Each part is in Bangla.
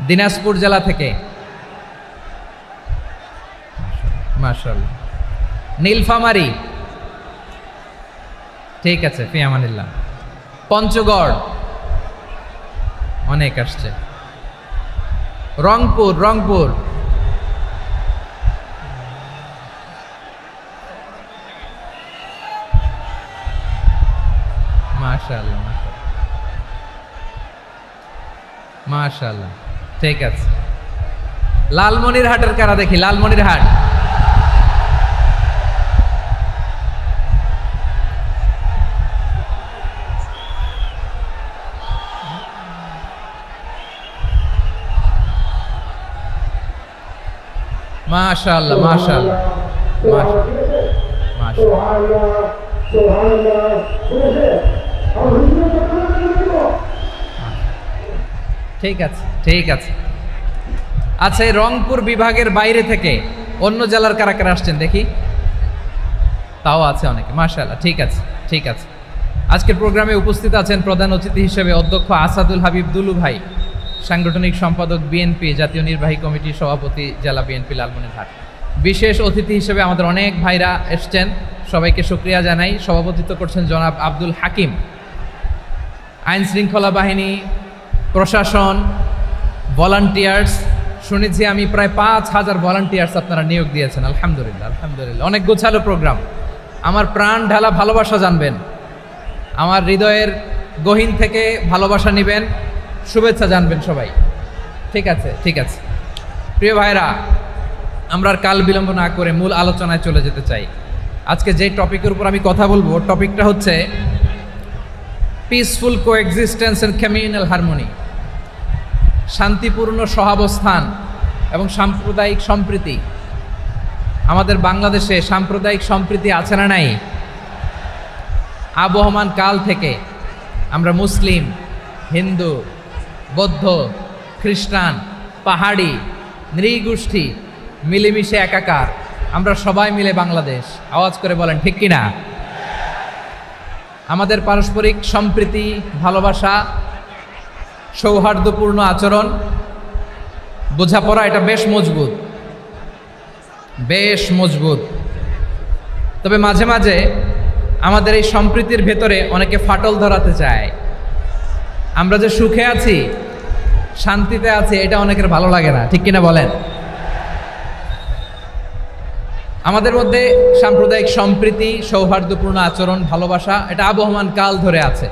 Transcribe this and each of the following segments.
দিনাজপুর জেলা থেকে, মাশাআল্লাহ। নীলফামারী, ঠিক আছে, ফি আমানিল্লাহ। পঞ্চগড়, অনেক আসছে। রংপুর, রংপুর, মাশাআল্লাহ, মাশাআল্লাহ, ঠিক আছে। লালমনিরহাটের কারা দেখি, লালমনিরহাট, মাশাআল্লাহ, মাশাআল্লাহ, মাশাআল্লাহ, ঠিক আছে, ঠিক আছে। আচ্ছা, এই রংপুর বিভাগের বাইরে থেকে অন্য জেলার কারা কারা আসছেন দেখি, তাও আছে অনেকে, মাশাআল্লাহ, ঠিক আছে, ঠিক আছে। আজকের প্রোগ্রামে উপস্থিত আছেন প্রধান অতিথি হিসেবে অধ্যক্ষ আসাদুল হাবিব দুলু ভাই, সাংগঠনিক সম্পাদক বিএনপি, জাতীয় নির্বাহী কমিটির সভাপতি, জেলা বিএনপি লালমনিরহাট। বিশেষ অতিথি হিসেবে আমাদের অনেক ভাইরা এসছেন, সবাইকে শুকরিয়া জানাই। সভাপতিত্ব করছেন জনাব আব্দুল হাকিম। আইন শৃঙ্খলা বাহিনী, প্রশাসন, ভলান্টিয়ার্স, শুনেছি আমি প্রায় 5,000 ভলান্টিয়ার্স আপনারা নিয়োগ দিয়েছেন, আলহামদুলিল্লাহ, আলহামদুলিল্লাহ। অনেক গোছালো প্রোগ্রাম। আমার প্রাণ ঢালা ভালোবাসা জানবেন, আমার হৃদয়ের গহীন থেকে ভালোবাসা নেবেন, শুভেচ্ছা জানবেন সবাই, ঠিক আছে, ঠিক আছে। প্রিয় ভাইরা, আমরা আর কাল বিলম্ব না করে মূল আলোচনায় চলে যেতে চাই। আজকে যে টপিকের উপর আমি কথা বলবো, টপিকটা হচ্ছে peaceful coexistence and communal harmony, শান্তিপূর্ণ সহাবস্থান এবং সাম্প্রদায়িক সম্প্রীতি। আমাদের বাংলাদেশে সাম্প্রদায়িক সম্প্রীতি আছে না নাই? আবহমান কাল থেকে আমরা মুসলিম, হিন্দু, বৌদ্ধ, খ্রিস্টান, পাহাড়ি, নৃগোষ্ঠী মিলেমিশে একাকার, আমরা সবাই মিলে বাংলাদেশ। আওয়াজ করে বলেন ঠিক কিনা? আমাদের পারস্পরিক সম্প্রীতি, ভালোবাসা, সৌহার্দ্যপূর্ণ আচরণ, বোঝাপড়া, এটা বেশ মজবুত, বেশ মজবুত। তবে মাঝে মাঝে আমাদের এই সম্প্রীতির ভেতরে অনেকে ফাটল ধরাতে চায়। আমরা যে সুখে আছি, শান্তিতে আছি, এটা অনেকের ভালো লাগে না, ঠিক কিনা বলেন? আমাদের মধ্যে সাম্প্রদায়িক সম্প্রীতি, সৌহার্দ্যপূর্ণ আচরণ, ভালোবাসা, এটা আবহমান কাল ধরে আছে।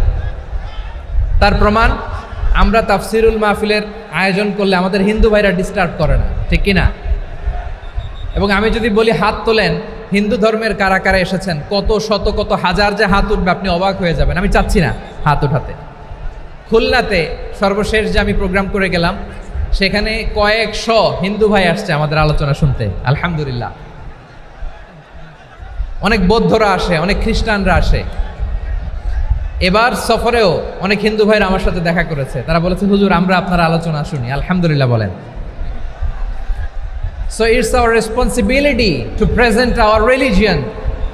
তার প্রমাণ, আমরা তাফসিরুল মাহফিলের আয়োজন করলে আমাদের হিন্দু ভাইরা ডিস্টার্ব করে না, ঠিক কিনা? এবং আমি যদি বলি হাত তোলেন, হিন্দু ধর্মের কারা কারা এসেছেন, কত শত কত হাজার যে হাত উঠবে, আপনি অবাক হয়ে যাবেন। আমি চাচ্ছি না হাত উঠাতে। খুলনাতে সর্বশেষ যে আমি প্রোগ্রাম করে গেলাম, সেখানে কয়েকশো হিন্দু ভাই আসছে আমাদের আলোচনা শুনতে, আলহামদুলিল্লাহ। অনেক বৌদ্ধরা আসে, অনেক খ্রিস্টানরা আসে। এবার সফরেও অনেক হিন্দু ভাইরা আমার সাথে দেখা করেছে, তারা বলেছে হুজুর আমরা আপনার আলোচনা শুনি, আলহামদুলিল্লাহ বলেন। So it's our responsibility to present our religion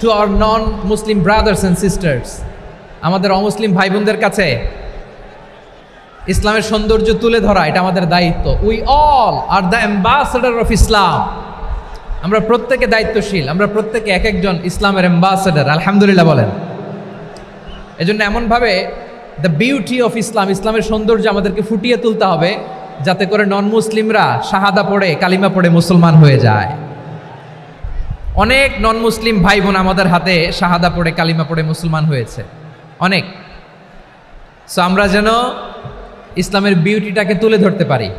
to our non-Muslim brothers and sisters. আমাদের অমুসলিম ভাই বোনদের কাছে ইসলামের সৌন্দর্য তুলে ধরা, এটা আমাদের দায়িত্ব। We all are the ambassador of Islam. আমরা প্রত্যেকে দায়িত্বশীল, আমরা প্রত্যেকে এক একজন ইসলামের অ্যাম্বাসেডর, আলহামদুলিল্লাহ বলেন। এজন্য এমনভাবে দ্য বিউটি অফ ইসলাম, ইসলামের সৌন্দর্য আমাদেরকে ফুটিয়ে তুলতে হবে, যাতে করে নন মুসলিমরা শাহাদা পড়ে, কালিমা পড়ে মুসলমান হয়ে যায়। অনেক নন মুসলিম ভাই বোন আমাদের হাতে শাহাদা পড়ে, কালিমা পড়ে মুসলমান হয়েছে, অনেক। সো আমরা যেন ইসলামের বিউটিটাকে তুলে ধরতে পারি,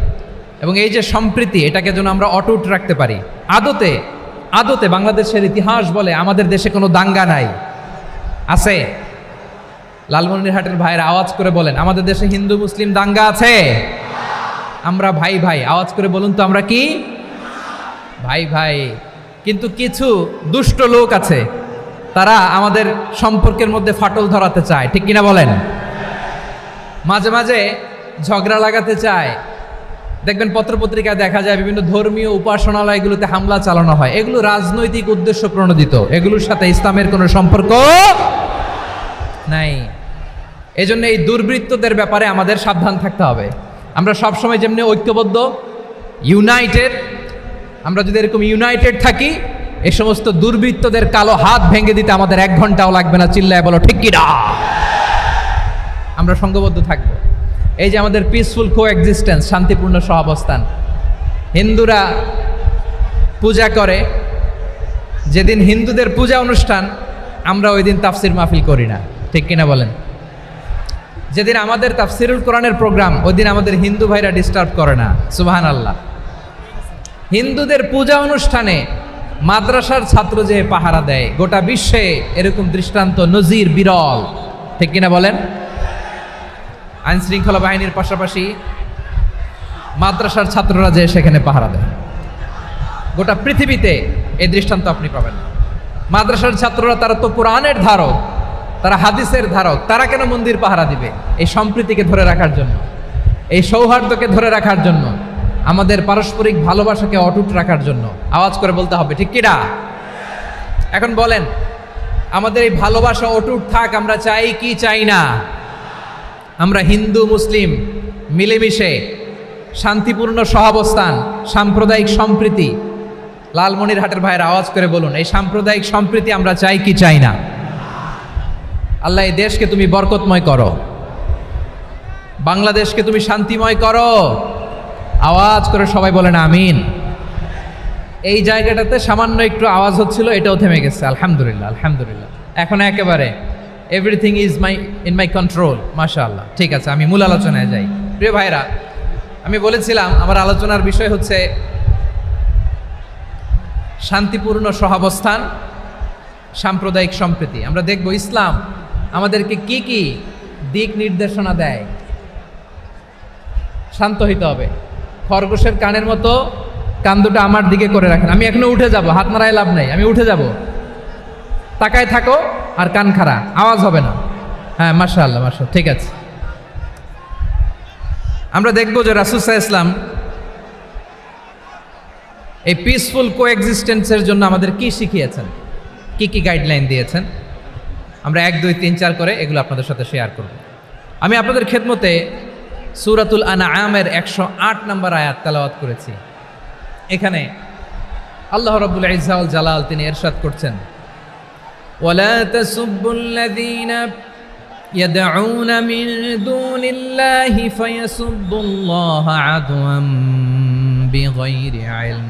এবং এই যে সম্প্রীতি, এটাকে যেন আমরা অটুট রাখতে পারি। আদতে আদতে বাংলাদেশের ইতিহাস বলে আমাদের দেশে কোনো দাঙ্গা নাই, আছে? লালমনিরহাটের ভাইয়েরা আওয়াজ করে বলেন, আমাদের দেশে হিন্দু মুসলিম দাঙ্গা আছে? আমরা ভাই ভাই, আওয়াজ করে বলুন তো, আমরা কি ভাই ভাই? কিন্তু কিছু দুষ্ট লোক আছে, তারা আমাদের সম্পর্কের মধ্যে ফাটল ধরাতে চায়, ঠিক কিনা বলেন? মাঝে মাঝে ঝগড়া লাগাতে চায়। দেখবেন পত্রপত্রিকায় দেখা যায় বিভিন্ন ধর্মীয় উপাসনালয়গুলোতে হামলা চালানো হয়, এগুলো রাজনৈতিক উদ্দেশ্য প্রণোদিত, এগুলোর সাথে ইসলামের কোনো সম্পর্ক নাই। এজন্য এই দুর্বৃত্তদের ব্যাপারে আমাদের সাবধান থাকতে হবে। আমরা সবসময় যেমনি ঐক্যবদ্ধ, ইউনাইটেড, আমরা যদি এরকম ইউনাইটেড থাকি, এই সমস্ত দুর্বৃত্তদের কালো হাত ভেঙে দিতে আমাদের 1 ঘন্টাও লাগবে না। চিল্লায় বলো ঠিক কি না? আমরা সংঘবদ্ধ থাকব। এই যে আমাদের পিসফুল কোএক্সিস্টেন্স, শান্তিপূর্ণ সহাবস্থান। হিন্দুরা পূজা করে, যেদিন হিন্দুদের পূজা অনুষ্ঠান আমরা ওই দিন তাফসির মাহফিল করি না, ঠিক কিনা বলেন? যেদিন আমাদের তাফসিরুল কোরআনের প্রোগ্রাম, ওই দিন আমাদের হিন্দু ভাইরা ডিস্টার্ব করে না। সুবহানাল্লাহ। হিন্দুদের পূজা অনুষ্ঠানে মাদ্রাসার ছাত্র যে পাহারা দেয়, গোটা বিশ্বে এরকম দৃষ্টান্ত নজির বিরল, ঠিক কিনা বলেন? আইন শৃঙ্খলা বাহিনীর পাশাপাশি মাদ্রাসার ছাত্ররা যে সেখানে পাহারা দেয়, গোটা পৃথিবীতে এই দৃষ্টান্ত আপনি পাবেন। মাদ্রাসার ছাত্ররা, তারা তো কোরআনের ধারক, তারা হাদিসের ধারক, তারা কেন মন্দির পাহারা দিবে? এই সম্প্রীতিকে ধরে রাখার জন্য, এই সৌহার্দ্যকে ধরে রাখার জন্য, আমাদের পারস্পরিক ভালোবাসাকে অটুট রাখার জন্য। আওয়াজ করে বলতে হবে ঠিক কিনা? এখন বলেন, আমাদের এই ভালোবাসা অটুট থাক আমরা চাই কি চাই না? আমরা হিন্দু মুসলিম মিলেমিশে শান্তিপূর্ণ সহাবস্থান, সাম্প্রদায়িক সম্প্রীতি, লালমনিরহাটের ভাইয়ের আওয়াজ করে বলুন, এই সাম্প্রদায়িক সম্প্রীতি আমরা চাই কি চাই না? আল্লাহ এই দেশকে তুমি বরকতময় করো, বাংলাদেশকে তুমি শান্তিময় করো। আওয়াজ করে সবাই বলেন আমিন। এই জায়গাটাতে সামান্য একটু আওয়াজ হচ্ছিল, এটাও থেমে গেছে। আলহামদুলিল্লাহ, আলহামদুলিল্লাহ। এখন একেবারে everything is in my control. মাশাআল্লাহ। ঠিক আছে, আমি মূল আলোচনায় যাই। প্রিয় ভাইরা, আমি বলেছিলাম আমার আলোচনার বিষয় হচ্ছে শান্তিপূর্ণ সহাবস্থান, সাম্প্রদায়িক সম্প্রীতি। আমরা দেখব ইসলাম আমাদেরকে কি কি দিক নির্দেশনা দেয়। শান্ত হইতে হবে। খরগোশের কানের মতো কান দুটো আমার দিকে করে রাখেন। আমি এখনো উঠে যাব, হাত নাড়ায় লাভ নাই, আমি উঠে যাব। তাকায় থাকো আর কান খাড়া, আওয়াজ হবে না। হ্যাঁ, মাশাআল্লাহ, মাশাআল্লাহ, ঠিক আছে। আমরা দেখব যে রাসূল সাল্লাল্লাহু আলাইহি ওয়াসাল্লাম এই পিসফুল কোএক্সিস্টেন্সের জন্য আমাদের কি শিখিয়েছেন, কি কি গাইডলাইন দিয়েছেন। আমরা 1, 2, 3, 4 করে এগুলো আপনাদের সাথে শেয়ার করব। আমি আপনাদের খেদমতে সূরাতুল আনআমের 108 নম্বর আয়াত তেলাওয়াত করেছি। এখানে আল্লাহ রাব্বুল ইজ্জা ওয়াল জালাল তিনি ইরশাদ করছেন, ওয়ালা তাসুব্বুল্লাযীনা ইয়াদউনা মিন দুনিল্লাহি ফায়াসুব্বুল্লাহা আদওয়াম বিগাইরি ইলম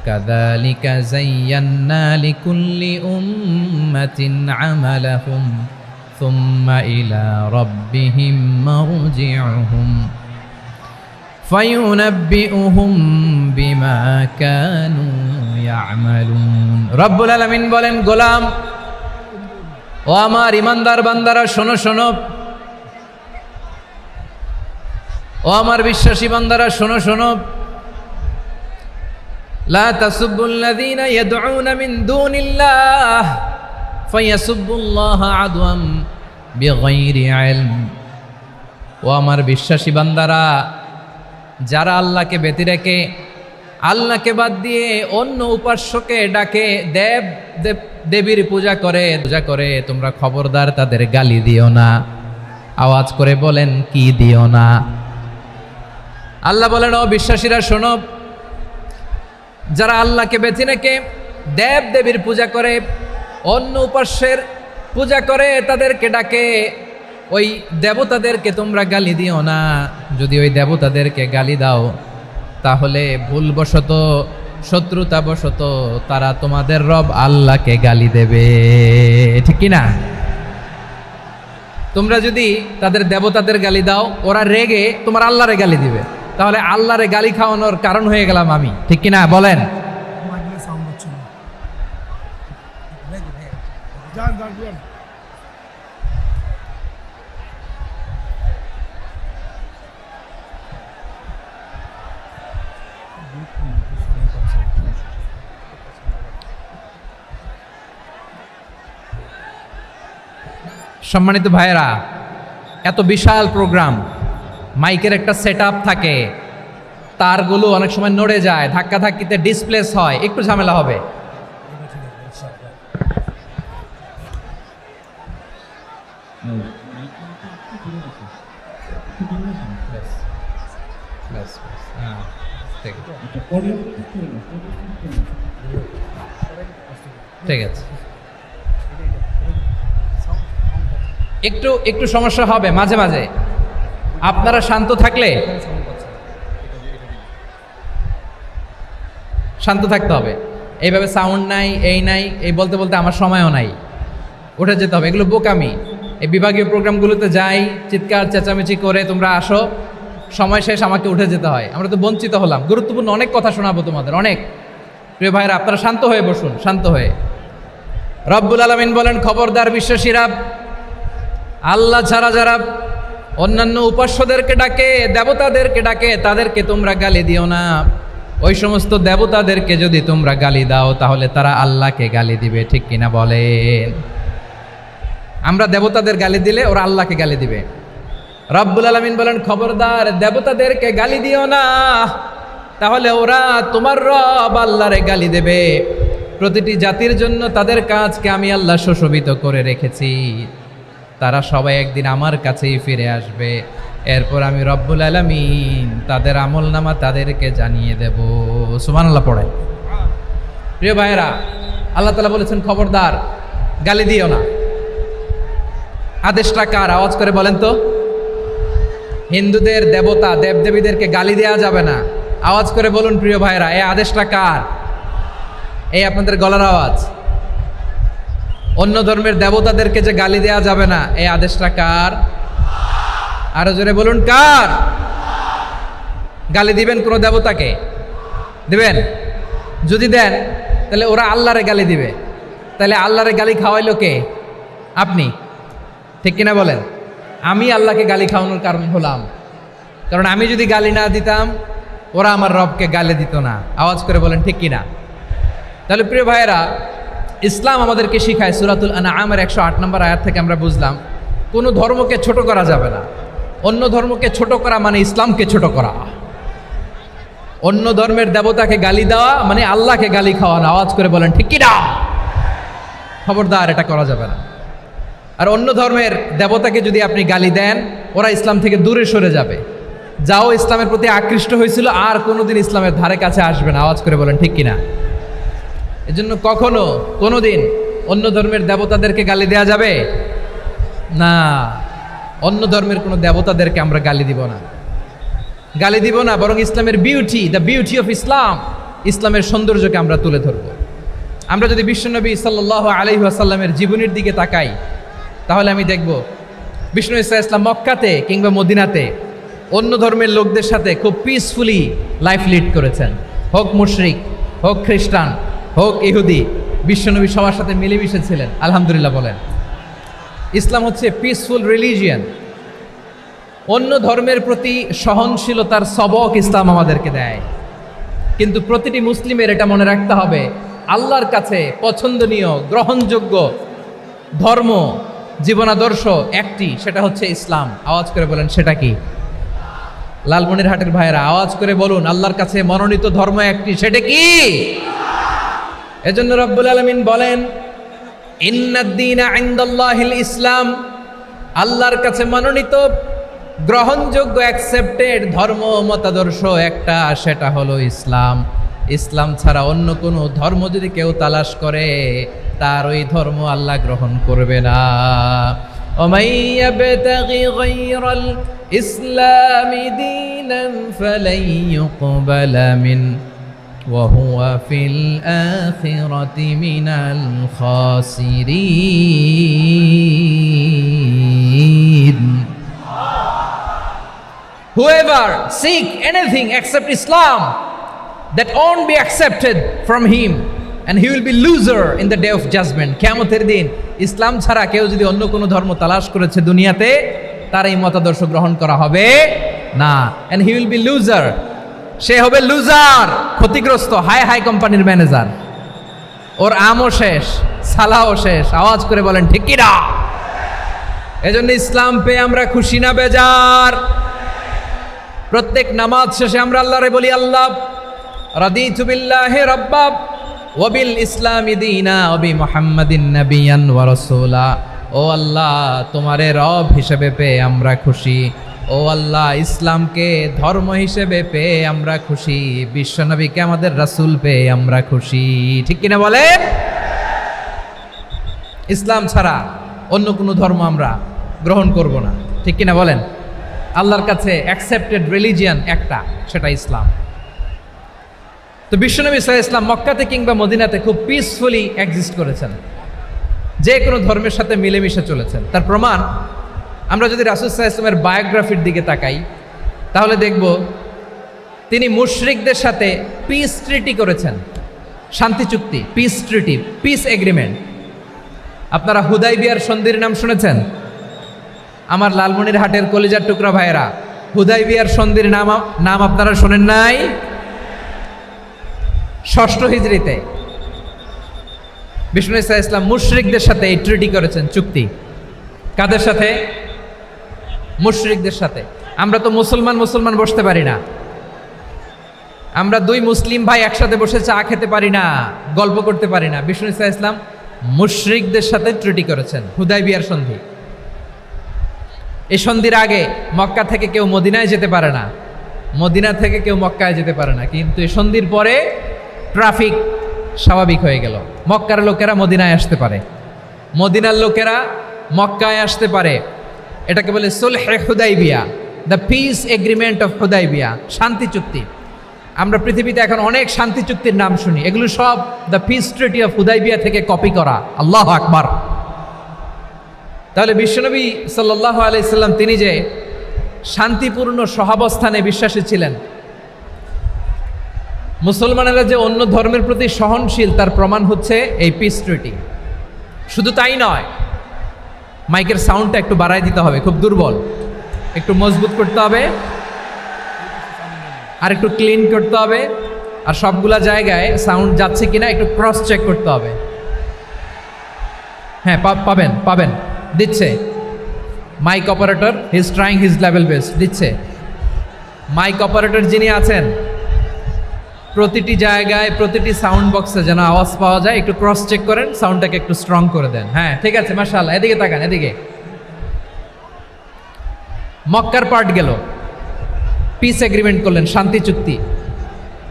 কাযালিকা যায়্যান্না লিকুল্লি উম্মাতিন আমালাহুম সুম্মা ইলা রাব্বিহিম মারজিউহুম ফায়ুনাব্বিউহুম বিমা কানু ইয়ামালুন। রব্বুল আলামিন বলেন, গোলাম ও আমার ইমানদার বান্দারা, শোনো শোনো। ও আমার বিশ্বাসী বান্দারা, শোনো শোনো। লা তাসুব্বুল্লাযীনা ইয়াদউনা মিন দুনিল্লাহ ফায়াসুব্বুল্লাহা আদওয়াম বিগাইরি ইলম। ও আমার বিশ্বাসী বান্দারা, যারা আল্লাহকে ব্যতি রেখে, আল্লাহকে বাদ দিয়ে অন্য উপাস্যকে ডাকে, দেবীর পূজা করে, তোমরা খবরদার তাদের গালি দিও না। আওয়াজ করে বলেন, কি দিও না? আল্লাহ বলেন, ও বিশ্বাসীরা শোনো, যারা আল্লাহকে বেছে রেখে দেবীর পূজা করে, অন্য উপাস্যের পূজা করে, তাদেরকে ডাকে, ওই দেবতাদেরকে তোমরা গালি দিও না। যদি ওই দেবতাদেরকে গালি দাও, তাহলে ভুলবশত, শত্রুতাবশত তারা তোমাদের রব আল্লাহকে গালি দেবে, ঠিক কি না? তোমরা যদি তাদের দেবতাদের গালি দাও, ওরা রেগে তোমার আল্লাহরে গালি দিবে, তাহলে আল্লাহরে গালি খাওয়ানোর কারণ হয়ে গেলাম আমি, ঠিক কি না? বলেন। সম্মানিত ভাইয়েরা, এত বিশাল প্রোগ্রাম, মাইকের একটা সেটআপ থাকে, তারগুলো অনেক সময় নড়ে যায়, ধাক্কা ধাক্কিতে ডিসপ্লেস হয়, একটু ঝামেলা হবে। ঠিক আছে, ঠিক আছে। একটু একটু সমস্যা হবে মাঝে মাঝে, আপনারা শান্ত থাকলে, শান্ত থাকতে হবে। এইভাবে সাউন্ড নাই, এই নাই, এই বলতে বলতে আমার সময়ও নাই, উঠে যেতে হবে, এগুলো বোকামি। এই বিভাগীয় প্রোগ্রামগুলোতে যাই, চিৎকার চেঁচামেচি করে তোমরা আসো, সময় শেষ আমাকে উঠে যেতে হয়, আমরা তো বঞ্চিত হলাম। গুরুত্বপূর্ণ অনেক কথা শোনাবো তোমাদের, অনেক। প্রিয় ভাইরা, আপনারা শান্ত হয়ে বসুন, শান্ত হয়ে। রব্বুল আলামিন বলেন, খবরদার বিশ্বাসীরা, আল্লাহ ছাড়া যারা অন্যান্য উপাস্যদেরকে ডাকে, দেবতাদেরকে ডাকে, তাদেরকে তোমরা গালি দিও না। ওই সমস্ত দেবতাদেরকে যদি তোমরা গালি দাও তাহলে তারা আল্লাহকে গালি দিবে, ঠিক কিনা বলেন? আমরা দেবতাদের গালি দিলে ওরা আল্লাহকে গালি দিবে। রব্বুল আলামিন বলেন, খবরদার দেবতাদেরকে গালি দিও না, তাহলে ওরা তোমার রব আল্লাহরে গালি দেবে। প্রতিটি জাতির জন্য তাদের কাজকে আমি আল্লাহ সুশোভিত করে রেখেছি, তারা সবাই একদিন আমার কাছেই ফিরে আসবে। এরপর আমি রব্বুল আলামিন তাদের আমলনামা তাদেরকে জানিয়ে দেব। সুবহানাল্লাহ পড়ে। প্রিয় ভাইয়েরা, আল্লাহ তাআলা বলেছেন খবরদার গালি দিও না। আদেশটা কার? আওয়াজ করে বলেন তো। হিন্দুদের দেবতা দেবদেবীদেরকে গালি দেওয়া যাবে না, আওয়াজ করে বলুন প্রিয় ভাইয়েরা, এই আদেশটা কার? এই আপনাদের গলার আওয়াজ। অন্য ধর্মের দেবতাদেরকে যে গালি দেওয়া যাবে না, এই আদেশটা কার? আরো জোরে বলুন, কার? গালি দিবেন কোন দেবতাকে? দিবেন? যদি দেন তাহলে ওরা আল্লাহরে গালি দিবে, তাহলে আল্লাহরে গালি খাওয়াইলো কে? আপনি, ঠিক কিনা বলেন? আমি আল্লাহকে গালি খাওয়ানোর কারণ হলাম, কারণ আমি যদি গালি না দিতাম ওরা আমার রবকে গালি দিত না। আওয়াজ করে বলেন ঠিক কিনা? তাহলে প্রিয় ভাইয়েরা, ইসলাম আমাদেরকে শিখায়, সূরাতুল আনআমের 108 নম্বর আয়াত থেকে আমরা বুঝলাম কোনো ধর্মকে ছোট করা যাবে না। অন্য ধর্মকে ছোট করা মানে ইসলামকে ছোট করা। অন্য ধর্মের দেবতাকে গালি দেওয়া মানে আল্লাহকে গালি খাওয়ানো। আওয়াজ করে বলেন ঠিক কিনা? খবরদার, এটা করা যাবে না। আর অন্য ধর্মের দেবতাকে যদি আপনি গালি দেন, ওরা ইসলাম থেকে দূরে সরে যাবে। যাও ইসলামের প্রতি আকৃষ্ট হয়েছিল আর কোনোদিন ইসলামের ধারে কাছে আসবে না। আওয়াজ করে বলেন ঠিক কিনা? এজন্য কখনো কোনোদিন অন্য ধর্মের দেবতাদেরকে গালি দেওয়া যাবে না। অন্য ধর্মের কোনো দেবতাদেরকে আমরা গালি দিব না, গালি দিব না, বরং ইসলামের beauty, the beauty of Islam, ইসলামের সৌন্দর্যকে আমরা তুলে ধরব। আমরা যদি বিশ্বনবী সাল্লাল্লাহু আলাইহি ওয়াসাল্লামের জীবনের দিকে তাকাই, তাহলে আমি দেখব বিষ্ণু ইসলাম মক্কাতে কিংবা মদিনাতে অন্য ধর্মের লোকদের সাথে খুব পিসফুলি লাইফ লিড করেছেন। হোক মুশরিক, হোক খ্রিস্টান, হোক ইহুদি, বিশ্বনবী সবার সাথে মিলেমিশে ছিলেন। আলহামদুলিল্লাহ বলেন। ইসলাম হচ্ছে পিসফুল রিলিজিয়ান। অন্য ধর্মের প্রতি সহনশীলতার সবক ইসলাম আমাদেরকে দেয়। কিন্তু প্রতিটি মুসলিমের এটা মনে রাখতে হবে, আল্লাহর কাছে পছন্দনীয় গ্রহণযোগ্য ধর্ম, জীবনাদর্শ একটি, সেটা হচ্ছে ইসলাম। আওয়াজ করে বলেন সেটা কি? লালমনিরহাটের ভাইয়েরা আওয়াজ করে বলুন, আল্লাহর কাছে মনোনীত ধর্ম একটি, সেটা কি? এজন্য রব্বুল আলামিন বলেন, ইন্নাদ-দীনা ইনদাল্লাহিল ইসলাম, আল্লাহর কাছে মনোনীত গ্রহণযোগ্য অ্যাকসেপ্টেড ধর্ম মতাদর্শ একটা, সেটা হলো ইসলাম। ইসলাম ছাড়া অন্য কোনো ধর্ম যদি কেউ তালাশ করে, তার ওই ধর্ম আল্লাহ গ্রহণ করবে না। ওমাই ইয়াবতাগি গায়রাল ইসলামি দীনান ফালাই ইউকবালা মিন ওয়া হুয়া ফিল আখিরাতি মিনাল খাসিরিন। Whoever seek anything except Islam, that won't be accepted from him, and he will be loser in the day of judgment. কিয়ামতের দিন ইসলাম ছাড়া কেউ যদি অন্য কোনো ধর্ম তালাশ করেছে দুনিয়াতে, তার এই মতাদর্শ গ্রহণ করা হবে না। and he will be loser, সে হবে লুজার, ক্ষতিগ্রস্ত, হাই হাই কোম্পানির ম্যানেজার। ওর আমও শেষ, সালাও শেষ। আওয়াজ করে বলেন ঠিক কি না? এজন্য ইসলাম পেয়ে আমরা খুশি না বেজার? প্রত্যেক নামাজ শেষে আমরা আল্লাহরে বলি, আল্লাহ রাদিতু বিল্লাহি রাব্বা ওয়া বিল ইসলামি দীনা ওয়া বি মুহাম্মাদিন নাবিয়ান ওয়া রাসূলা। ও আল্লাহ, তোমারে রব হিসেবে পেয়ে আমরা খুশি, ও আল্লাহ, ইসলামকে ধর্ম হিসেবে পেয়ে আমরা খুশি, বিশ্বনবীকে আমাদের রাসূল পেয়ে আমরা খুশি। ঠিক কিনা বলে? ইসলাম ছাড়া অন্য কোনো ধর্ম আমরা গ্রহণ করব না। ঠিক কিনা বলেন? আল্লাহর কাছে অ্যাকসেপ্টেড রিলিজিয়ান একটা, সেটা ইসলাম। তো বিশ্বনবী সাল্লাল্লাহু আলাইহি ওয়াসাল্লাম মক্কাতে কিংবা মদিনাতে খুব পিসফুলি এক্সিস্ট করেছেন, যে কোনো ধর্মের সাথে মিলেমিশে চলেছেন। তার প্রমাণ আমরা যদি রাসূল সাল্লাল্লাহু আলাইহি ওয়াসাল্লামের বায়োগ্রাফির দিকে তাকাই, তাহলে দেখব তিনি মুশরিকদের সাথে পিস ট্রিটি করেছেন, শান্তি চুক্তি, পিস ট্রিটি, পিস এগ্রিমেন্ট। আপনারা হুদাইবিয়ার সন্ধির নাম শুনেছেন? আমার লালমনিরহাটের কলিজার টুকরা ভাইয়েরা, হুদাইবিয়ার সন্ধির নাম আপনারা শোনেন নাই? 6ষ্ঠ হিজরিতে বিষ্ণু ঈসা ইসলাম মুশরিকদের সাথে এই ট্রিটি করেছেন, চুক্তি। কাদের সাথে? মুশরিকদের সাথে। আমরা তো মুসলমান বসতে পারি না, আমরা দুই মুসলিম ভাই একসাথে বসে চা খেতে পারি না, গল্প করতে পারি না। বিষ্ণু ঈসা ইসলাম মুশরিকদের সাথে ট্রিটি করেছেন, হুদাইবিয়ার সন্ধি। এই সন্ধির আগে মক্কা থেকে কেউ মদিনায় যেতে পারে না, মদিনা থেকে কেউ মক্কায় যেতে পারে না। কিন্তু এই সন্ধির পরে ট্রাফিক স্বাভাবিক হয়ে গেল, মক্কার লোকেরা মদিনায় আসতে পারে, মদিনার লোকেরা মক্কায় আসতে পারে। এটাকে বলে সুলহে Hudaybiyyah, the peace agreement of Hudaybiyyah, শান্তি চুক্তি। আমরা পৃথিবীতে এখন অনেক শান্তি চুক্তির নাম শুনি, এগুলো সব the piece treaty of Hudaibiya থেকে কপি করা। আল্লাহু আকবার। তাহলে বিশ্বনবী সাল্লাল্লাহু আলাইহি সাল্লাম তিনি যে শান্তিপূর্ণ সহাবস্থানে বিশ্বাসী ছিলেন, মুসলমানেরা যে অন্য ধর্মের প্রতি সহনশীল, তার প্রমাণ হচ্ছে এই পিস ট্রিটি। শুধু তাই নয়, মাইকের সাউন্ডটা একটু বাড়াই দিতে হবে, খুব দুর্বল, একটু মজবুত করতে হবে, আর একটু ক্লিন করতে হবে, আর সবগুলা জায়গায় সাউন্ড যাচ্ছে কিনা একটু ক্রস চেক করতে হবে। হ্যাঁ, পাবেন দিচ্ছে mike operator, he is trying his level best, দিচ্ছে। মাইক অপারেটর যিনি আছেন, প্রতিটি জায়গায় প্রতিটি সাউন্ড বক্সে যেন আওয়াজ পাওয়া যায়, একটু ক্রস চেক করেন, সাউন্ডটাকে একটু স্ট্রং করে দেন। হ্যাঁ, ঠিক আছে, মাশাআল্লাহ। এদিকে তাকান, এদিকে। মক্কার পার্ট গেল, পিস এগ্রিমেন্ট করলেন, শান্তি চুক্তি।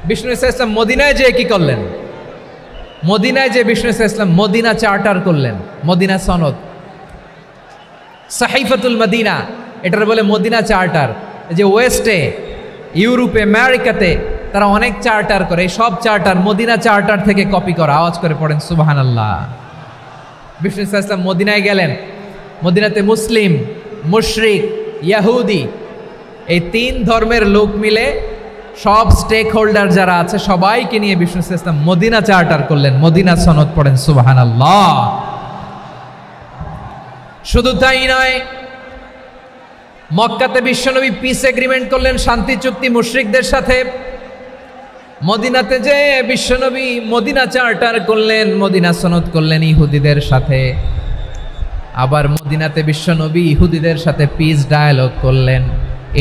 বিষ্ণু ঈসা ইসলাম মদিনায় যেয়ে কি করলেন? মদিনায় যে বিষ্ণু ঈসা ইসলাম মদিনা চার্টার করলেন, মদিনা সনদ, সাহিফাতুল মদিনা, এটার বলে মদিনা চার্টার। যে ওয়েস্টে, ইউরোপে, আমেরিকাতে তারা অনেক চার্টার করে, এই সব চার্টার মদিনা চার্টার থেকে কপি করা। আওয়াজ করে পড়েন সুবহানাল্লাহ। বিষ্ণু ঈসা ইসলাম মদিনায় গেলেন, মদিনাতে মুসলিম, মুশরিক, ইয়াহুদি, এই 3 ধর্মের লোক মিলে সব স্টেক হোল্ডার যারা আছে সবাইকে নিয়ে বিষ্ণু ঈসা ইসলাম মদিনা চার্টার করলেন, মদিনা সনদ। পড়েন সুবহানাল্লাহ। শুধু তাই নয়, মক্কাতে বিশ্বনবী পিস এগ্রিমেন্ট করলেন, শান্তি চুক্তি মুশরিকদের সাথে। মদিনাতে যে বিশ্বনবী মদিনা চার্টার করলেন, মদিনা সনদ করলেন ইহুদিদের সাথে। আবার মদিনাতে বিশ্বনবী ইহুদিদের সাথে পিস ডায়ালগ করলেন,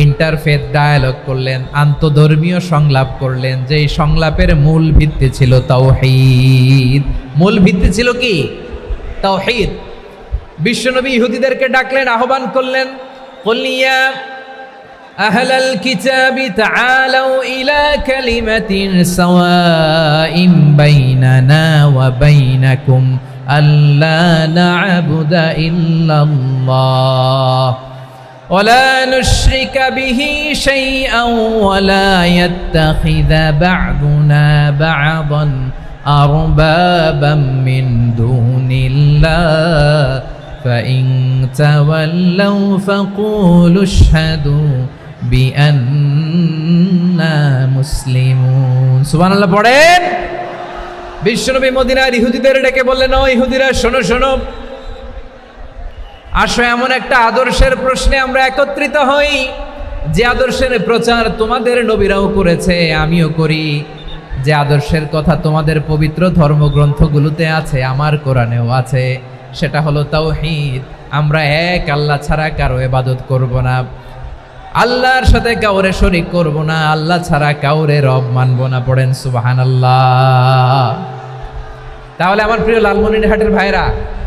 ইন্টারফেথ ডায়ালগ করলেন, আন্তধর্মীয় সংলাপ করলেন, যেই সংলাপের মূল ভিত্তি ছিল তাওহীদ। মূল ভিত্তি ছিল কি? তাওহীদ। বিশ্বনবী ইহুদিদেরকে ডাকলেন, আহ্বান করলেন, কুল ইয়া আহলাল কিতাবি তাআলাউ ইলা কালিমাতিন সাওয়াইন বাইনানা ওয়া বাইনাকুম আল্লা না'বুদা ইল্লাল্লাহ ওয়া লা নুশরিকা বিহি শাইআন ওয়া লা ইয়াত্তাখিযা বা'দুনা বা'দান আরবাবাম মিন দুনিল্লাহ فإن تولوا فقولوا اشهدوا بأننا مسلمون। সুবহানাল্লাহ পড়েন। বিশ্বনবী মদিনার ইহুদিদের ডেকে বললেন, ও ইহুদিরা, শোনো শোনো, আসো এমন একটা আদর্শের প্রশ্নে আমরা একত্রিত হই, যে আদর্শের প্রচার তোমাদের নবীরাও করেছে, আমিও করি, যে আদর্শের কথা তোমাদের পবিত্র ধর্মগ্রন্থগুলোতে আছে, আমার কোরআনেও আছে। সেটা হলো তাওহীদ। আমরা এক আল্লাহ ছাড়া কারো ইবাদত করব না, আল্লাহর সাথে কাউরে শরীক করব না, আল্লাহ ছাড়া কাউরে রব মানব না। পড়েন সুবহানাল্লাহ। তাহলে আমার প্রিয় লালমনিরহাটের ভাইরা,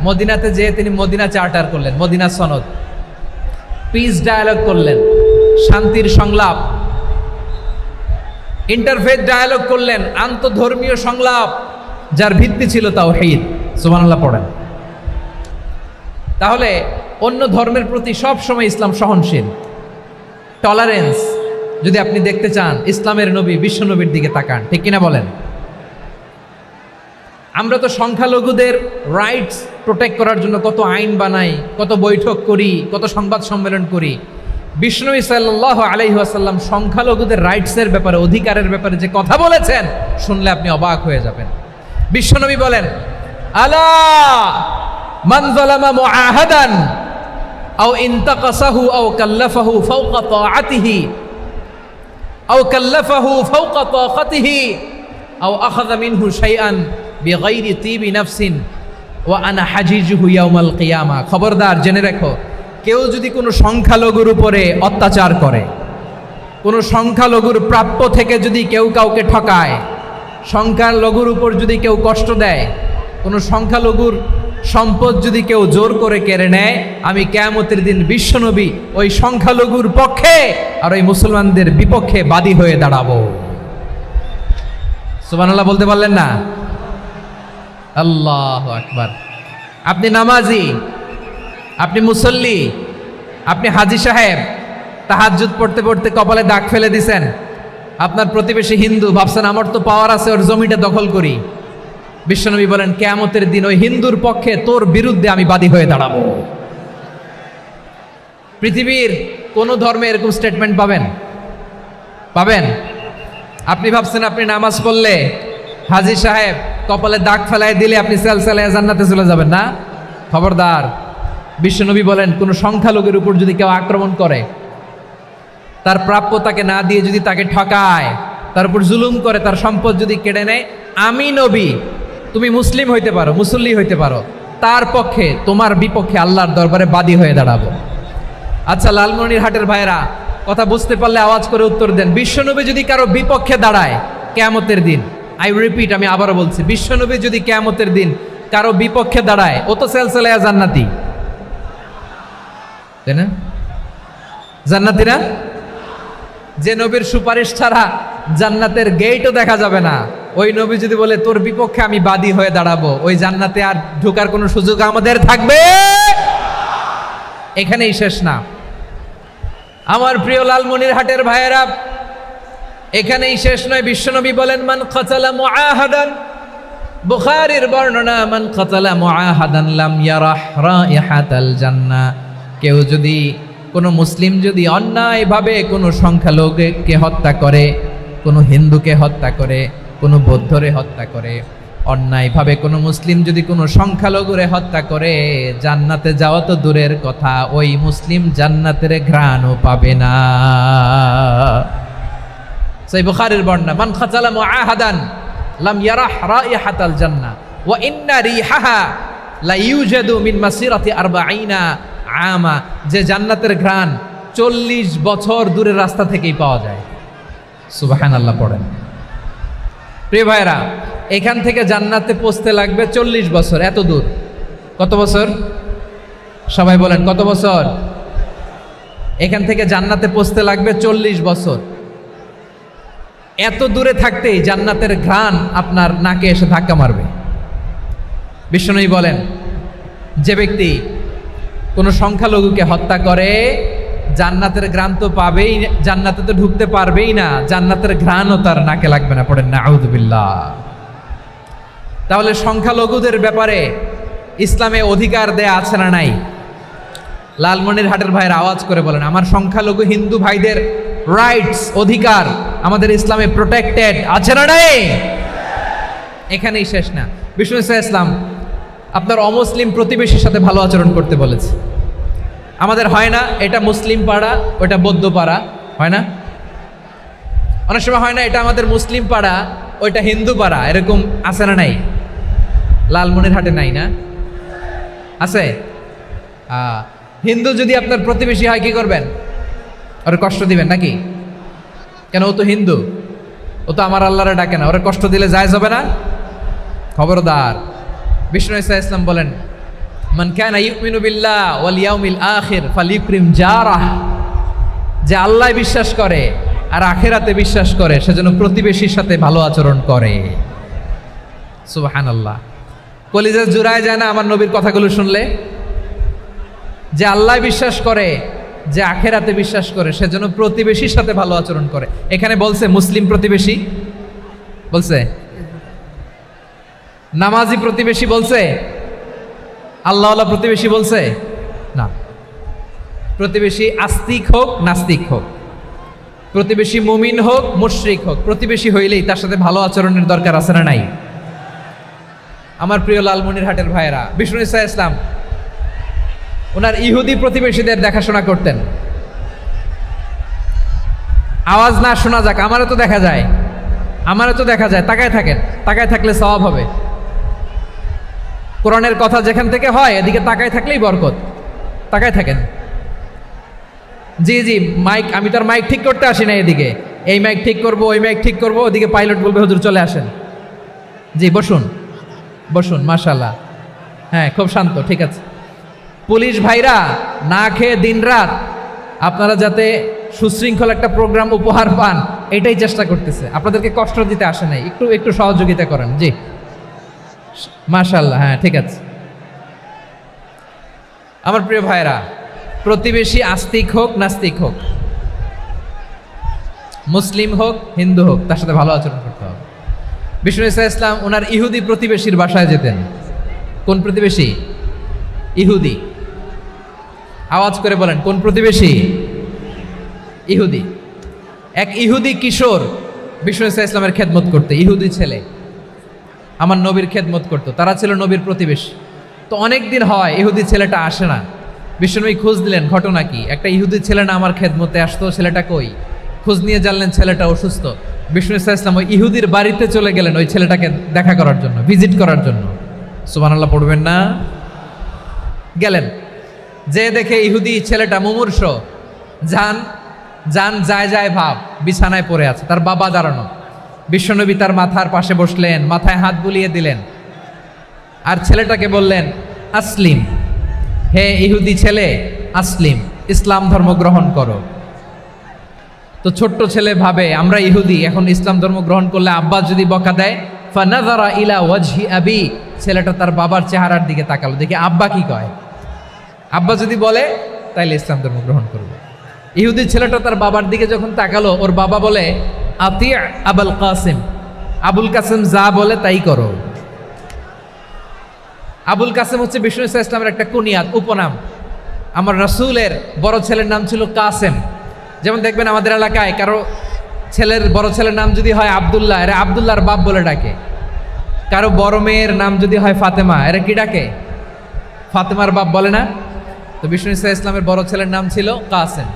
মদিনাতে যেয়ে তিনি মদিনা চার্টার করলেন, মদিনা সনদ, পিস ডায়ালগ করলেন, শান্তির সংলাপ, ইন্টারফেথ ডায়ালগ করলেন, আন্তধর্মীয় সংলাপ যার ভিত্তি ছিল তাওহীদ। সুবহানাল্লাহ পড়েন। তাহলে অন্য ধর্মের প্রতি সব সময় ইসলাম সহনশীল, টলারেন্স। যদি আপনি দেখতে চান ইসলামের নবী বিশ্ব নবীর দিকে তাকান, ঠিক কিনা বলেন? আমরা তো সংখ্যালঘুদের রাইটস প্রোটেক্ট করার জন্য কত আইন বানাই, কত বৈঠক করি, কত সংবাদ সম্মেলন করি। বিষ্ণু সাল্লাল্লাহু আলাইহি ওয়াসাল্লাম সংখ্যালঘুদের রাইটসের ব্যাপারে, অধিকারের ব্যাপারে যে কথা বলেছেন, শুনলে আপনি অবাক হয়ে যাবেন। বিশ্বনবী বলেন, আলা মান যালামা মুআহাদান আও ইনতাকাসাহু আও কাল্লাফাহু ফাওকা তাআতিহি আও কাল্লাফাহু ফাওকা তাকাতিহি আও আখাযা মিনহু শাইআন বিগাইরি তিবি নাফসিন ওয়া আনা হাজিজুহু ইয়াউমাল কিয়ামা। খবরদার, জেনে রেখো, কেউ যদি কোনো সংখ্যালঘুর উপরে অত্যাচার করে, কোনো সংখ্যালঘুর প্রাপ্য থেকে যদি কেউ কাউকে ঠকায়, সংখ্যালঘুর উপর যদি কেউ কষ্ট দেয়, কোনো সংখ্যালঘুর সম্পদ যদি কেউ জোর করে কেড়ে নেয়, আমি কিয়ামতের দিন বিশ্বনবী ওই সংখ্যালঘুর পক্ষে আর ওই মুসলমানদের বিপক্ষে বাদী হয়ে দাঁড়াবো। সুবহানাল্লাহ বলতে পারলেন না? আল্লাহু আকবার। আপনি নামাজি, আপনি মুসল্লি, আপনি হাজী সাহেব, তাহাজ্জুদ পড়তে পড়তে কপালে দাগ ফেলে দিছেন। আপনার প্রতিবেশী হিন্দু, ভাবছেন আমার তো পাওয়ার আছে, ওর জমিটা দখল করি। বিশ্বনবী বলেন, কিয়ামতের দিন ওই হিন্দুর পক্ষে তোর বিরুদ্ধে আমি বাদী হয়ে দাঁড়াবো। পৃথিবীর কোন ধর্মে এরকম স্টেটমেন্ট পাবেন? পাবেন? আপনি ভাবছেন আপনি নামাজ পড়লে হাজী সাহেব কপালে দাগ ফেলায় দিলে আপনি সেলসালায় জান্নাতে চলে যাবেন না? খবরদার। বিশ্বনবী বলেন, কোন সংখ্যালঘুর উপর যদি কেউ আক্রমণ করে, তার প্রাপ্য তাকে না দিয়ে যদি তাকে ঠকায়, তার উপর জুলুম করে, তার সম্পদ যদি কেড়ে নেয়, আমি নবী, তুমি মুসলিম হইতে পারো, মুসল্লি হইতে পারো, তার পক্ষে, তোমার বিপক্ষে আল্লাহর দরবারে বাদী হয়ে দাঁড়াবো। আচ্ছা লালমনিরহাটের ভাইরা, কথা বুঝতে পারলে আওয়াজ করে উত্তর দেন। বিশ্বনবী যদি কারো বিপক্ষে দাঁড়ায় কিয়ামতের দিন, আই রিপিট, আমি আবারও বলছি, বিশ্বনবী যদি কিয়ামতের দিন কারো বিপক্ষে দাঁড়ায়, ও তো সেলসালায়া জান্নাতি, তাই না? জান্নাতি না? যে নবীর সুপারিশ ছাড়া জান্নাতের গেটও দেখা যাবে না, ওই নবী যদি বলে তোর বিপক্ষে আমি বাদী হয়ে দাঁড়াবো, ওই জান্নাতে আর ঢোকার কোনো সুযোগ আমাদের থাকবে? এখানেই শেষ না আমার প্রিয় লালমনিরহাটের ভাইয়েরা, এখানেই শেষ নয়। বিশ্বনবী বলেন, মান কাতালা মুআহাদান, বুখারীর বর্ণনা, মান কাতালা মুআহাদান লাম ইয়ারাহ রাইহাতাল জান্নাহ। কেউ যদি, কোনো মুসলিম যদি অন্যায়ভাবে কোনো সংখ্যালঘুকে হত্যা করে, কোনো হিন্দুকে হত্যা করে, কোনো বৌদ্ধরে হত্যা করে, অন্যায়ভাবে কোনো মুসলিম যদি কোনো সংখ্যালঘুরে হত্যা করে, জান্নাতে যাওয়া তো দূরের কথা, ওই মুসলিম জান্নাতের ঘ্রাণও পাবে না। সেই বুখারীর বর্ণনা, মান কাতালা মুআহাদান লাম ইয়ারাহ রাইহাতাল জান্নাহ ওয়া ইন্না রিহাহা লা ইউজাদু মিন মাসিরাতি 40 আমা। যে জান্নাতের ঘ্রাণ 40 বছর দূরের রাস্তা থেকেই পাওয়া যায়। সুবহানাল্লাহ পড়েন। প্রিয় ভাইরা, এখান থেকে জান্নাতে পৌঁছতে লাগবে 40 বছর। এত দূর, কত বছর? সবাই বলেন কত বছর? এখান থেকে জান্নাতে পৌঁছতে লাগবে 40 বছর। এত দূরে থাকতেই জান্নাতের ঘ্রাণ আপনার নাকে এসে ধাক্কা মারবে। বিশ্বনবী বলেন, যে ব্যক্তি কোনো সংখ্যালঘুকে হত্যা করে, জান্নাতের ঘ্রাণ তো পাবেই, জান্নাতে তো ঢুকতে পারবেই না, জান্নাতের ঘ্রাণও তার নাকে লাগবে না। পড়েন না আউযুবিল্লাহ। তাহলে সংখ্যালঘুদের ব্যাপারে ইসলামে অধিকার দেয়া আছে না নাই? লালমনিরহাটের ভাইয়ের আওয়াজ করে বলেন, আমার সংখ্যালঘু হিন্দু ভাইদের রাইটস, অধিকার আমাদের ইসলামে প্রোটেক্টেড আছে না নাই? এখানেই শেষ না। বিষ্ণু ইসলাম আপনার অমুসলিম প্রতিবেশীর সাথে ভালো আচরণ করতে বলেছে। আমাদের হয় না এটা মুসলিম পাড়া, ওটা বৌদ্ধ পাড়া, হয় না? অনেক সময় হয় না এটা আমাদের মুসলিম পাড়া, ওইটা হিন্দু পাড়া, এরকম আছে না নাই? লালমনিরহাটে নাই না? আছে? হিন্দু যদি আপনার প্রতিবেশী হয় কি করবেন? ওর কষ্ট দিবেন নাকি? কেন? ও তো হিন্দু, ও তো আমার আল্লাহরে ডাকে না, ওরা কষ্ট দিলে জায়েজ হবে না? খবরদার। বিষ্ণু ইসলাম বলেন, মান কানা ইউমিনু বিল্লাহ ওয়াল ইয়াউমিল আখির ফালিউকরিম জারাহ। যে আল্লাহ বিশ্বাস করে আর আখেরাতে বিশ্বাস করে সেজন্য প্রতিবেশীর সাথে ভালো আচরণ করে। সুবহানাল্লাহ। কলিজা জুড়ায় যায় না আমার নবীর কথাগুলো শুনলে? যে আল্লাহ বিশ্বাস করে, যে আখেরাতে বিশ্বাস করে সেজন্য প্রতিবেশীর সাথে ভালো আচরণ করে। এখানে বলছে মুসলিম প্রতিবেশী বলছে, নামাজি প্রতিবেশী বলছে, আল্লাহওয়ালা প্রতিবেশী বলছে না। প্রতিবেশী আস্তিক হোক নাস্তিক হোক, প্রতিবেশী মুমিন হোক মুশরিক হোক, প্রতিবেশী হইলেই তার সাথে ভালো আচরণের দরকার আছে না নাই? আমার প্রিয় লালমনিরহাটের ভাইয়েরা, বিষ্ণু ইসা ইসলাম ওনার ইহুদি প্রতিবেশীদের দেখাশোনা করতেন। আওয়াজ না শোনা যাক, আমারও তো দেখা যায়, আমারও তো দেখা যায়। তাকায় থাকেন, তাকায় থাকলে সওয়াব হবে। কোরআনের কথা যেখান থেকে হয় এদিকে তাকায় থাকলেই বরকত। তাকায় থাকেন। জি জি, মাইক, আমি তার মাইক ঠিক করতে আসি না এদিকে, এই মাইক ঠিক করব, ওই মাইক ঠিক করব, ওদিকে পাইলট বলবে হুজুর চলে আসেন। জি বসুন বসুন, মাশাআল্লাহ। হ্যাঁ খুব শান্ত, ঠিক আছে। পুলিশ ভাইরা না খেয়ে দিনরাত আপনারা যাতে সুশৃঙ্খল একটা প্রোগ্রাম উপহার পান এটাই চেষ্টা করতেছে, আপনাদেরকে কষ্ট দিতে আসে নাই, একটু একটু সহযোগিতা করেন। জি মাশাআল্লাহ, হ্যাঁ ঠিক আছে। আমার প্রিয় ভাইরা, প্রতিবেশী আস্তিক হোক নাস্তিক হোক, মুসলিম হোক হিন্দু হোক, তার সাথে ভালো আচরণ করতে হবে। বিষ্ণু ইসা ইসলাম ওনার ইহুদি প্রতিবেশীর বাসায় যেতেন। কোন প্রতিবেশী? ইহুদি। আওয়াজ করে বলেন, কোন প্রতিবেশী? ইহুদি। এক ইহুদি কিশোর বিষ্ণু ইসা ইসলামের খেদমত করতে, ইহুদি ছেলে আমার নবীর খেদমত করতো, তারা ছিল নবীর প্রতিবেশী। তো অনেক দিন হয় ইহুদি ছেলেটা আসে না। বিষ্ণুনবী খোঁজ দিলেন, ঘটনা কি? একটা ইহুদি ছেলে না আমার খেদমতে আসতো, ছেলেটা কই? খোঁজ নিয়ে জানলেন ছেলেটা অসুস্থ। বিষ্ণু ইসা ইসলাম ওই ইহুদির বাড়িতে চলে গেলেন ওই ছেলেটাকে দেখা করার জন্য, ভিজিট করার জন্য। সুবহানাল্লাহ পড়বেন না? গেলেন, যে দেখে ইহুদি ছেলেটা মুমূর্ষ, জান জান যায় যায় ভাব, বিছানায় পড়ে আছে, তার বাবা দাঁড়ানো। বিশ্বনবী তার মাথার পাশে বসলেন, মাথায় হাত বুলিয়ে দিলেন, আর ছেলেটাকে বললেন আসলিম, হে ইহুদি ছেলে আসলিম, ইসলাম ধর্ম গ্রহণ করো। তো ছোট্ট ছেলে ভাবে আমরা ইহুদি, এখন ইসলাম ধর্ম গ্রহণ করলে আব্বা যদি বকা দেয়, ফানাযারা ইলা ওয়াজহি আবি, ছেলেটা তার বাবার চেহারার দিকে তাকালো, দেখি আব্বা কি কয়। আব্বা যদি বলে তাইলে ইসলাম ধর্ম গ্রহণ করবে। ইহুদি ছেলেটা তার বাবার দিকে যখন তাকালো, ওর বাবা বলে আতি আবুল কাসিম, আবুল কাসিম যা বলে তাই করো। আবুল কাসিম হচ্ছে বিষ্ণু ইসা ইসলামের একটা কুনিয়াত, উপনাম। আমার রাসূলের বড় ছেলের নাম ছিল কাসেম। যেমন দেখবেন আমাদের এলাকায় কারো ছেলের বড় ছেলের নাম যদি হয় আব্দুল্লাহ, এরা আব্দুল্লাহর বাপ বলে ডাকে। কারো বড় মেয়ের নাম যদি হয় ফাতেমা, এরা কি ডাকে? ফাতেমার বাপ বলে না? তো বিষ্ণু ইসা ইসলামের বড় ছেলের নাম ছিল কাসেম।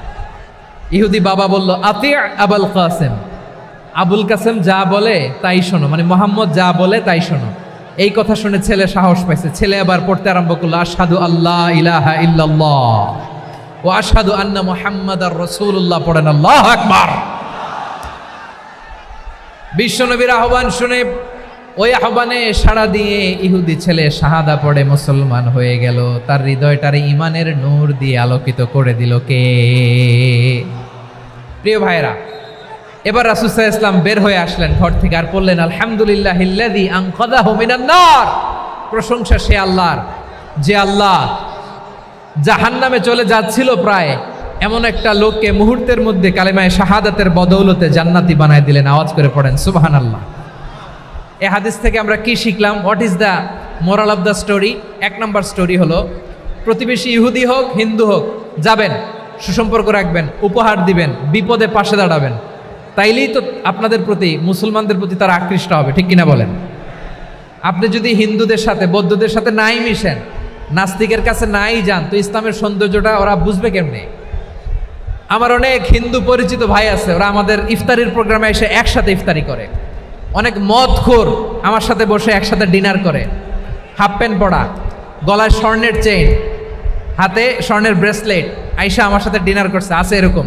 ইহুদি বাবা বলল আতি আবুল কাসেম, আবুল কাসেম যা বলে তাই শোনো, মানে মোহাম্মদ যা বলে তাই শোনো। এই কথা শুনে ছেলে সাহস পাইছে, ছেলে আবার পড়তে আরম্ভ করলো আশহাদু আল্লাহ ইলাহা ইল্লাল্লাহ ওয়া আশহাদু আন্না মুহাম্মাদার রাসূলুল্লাহ, পড়েন আল্লাহু আকবার। বিশ্বনবীর আহ্বান শুনে ওই আহ্বানে সাড়া দিয়ে ইহুদি ছেলে শাহাদা পড়ে মুসলমান হয়ে গেল। তার হৃদয়টারে ইমানের নূর দিয়ে আলোকিত করে দিল কে? প্রিয় ভাইরা, এবার রাসূল সাল্লাল্লাহু আলাইহি ওয়াসাল্লাম বের হয়ে আসলেন ঘর থেকে, আর বললেন আলহামদুলিল্লাহিল্লাযী আনকাযাহু মিনান নার, প্রশংসা সে আল্লাহর যে আল্লাহ জাহান্নামে চলে যাচ্ছিল প্রায় এমন একটা লোককে মুহূর্তের মধ্যে কালেমায়ে শাহাদাতের বদৌলতে জান্নাতি বানায় দিলেন। আওয়াজ করে পড়েন সুবহানাল্লাহ। এই হাদিস থেকে আমরা কি শিখলাম? What is the moral of the story? এক নম্বর স্টোরি হলো, প্রতিবেশী ইহুদি হোক হিন্দু হোক, যাবেন, সুসম্পর্ক রাখবেন, উপহার দিবেন, বিপদে পাশে দাঁড়াবেন, তাইলেই তো আপনাদের প্রতি, মুসলমানদের প্রতি তারা আকৃষ্ট হবে, ঠিক কিনা বলেন? আপনি যদি হিন্দুদের সাথে বৌদ্ধদের সাথে নাই মিশেন, নাস্তিকের কাছে নাই যান, তো ইসলামের সৌন্দর্যটা ওরা বুঝবে কেমনে? আমার অনেক হিন্দু পরিচিত ভাই আছে, ওরা আমাদের ইফতারির প্রোগ্রামে এসে একসাথে ইফতারি করে। অনেক মদখোর আমার সাথে বসে একসাথে ডিনার করে, হাফ প্যান্ট পরা, গলায় স্বর্ণের চেইন, হাতে স্বর্ণের ব্রেসলেট, আইসা আমার সাথে ডিনার করছে, আছে এরকম।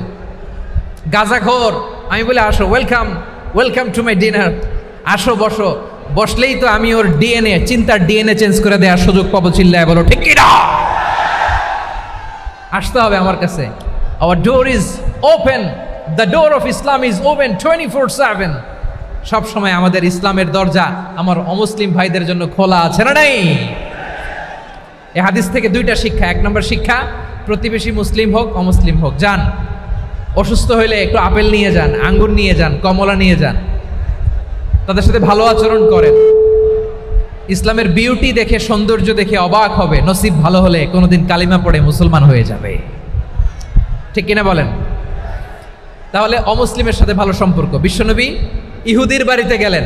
গাঁজাখোর, আমি বলি আসো, welcome welcome to my dinner, আসো বসো, বসলেই তো আমি ওর ডিএনএ, চিন্তার ডিএনএ চেঞ্জ করে দেওয়ার সুযোগ পাবো। চিল্লায় বলো ঠিক কি না? আসতে হবে আমার কাছে। Our door is open. The door of Islam is open 24/7. সব সময় আমাদের ইসলামের দরজা আমার অমুসলিম ভাইদের জন্য খোলা আছে না নাই? এই হাদিস থেকে দুইটা শিক্ষা। এক নম্বর শিক্ষা, প্রতিবেশী মুসলিম হোক অমুসলিম হোক, যান, অসুস্থ হইলে একটু আপেল নিয়ে যান, আঙ্গুর নিয়ে যান, কমলা নিয়ে যান, তাদের সাথে ভালো আচরণ করেন। ইসলামের বিউটি দেখে, সৌন্দর্য দেখে অবাক হবে, নসিব ভালো হলে কোনোদিন কালিমা পড়ে মুসলমান হয়ে যাবে। ঠিক কিনা বলেন? তাহলে অমুসলিমের সাথে ভালো সম্পর্ক। বিশ্বনবী ইহুদির বাড়িতে গেলেন,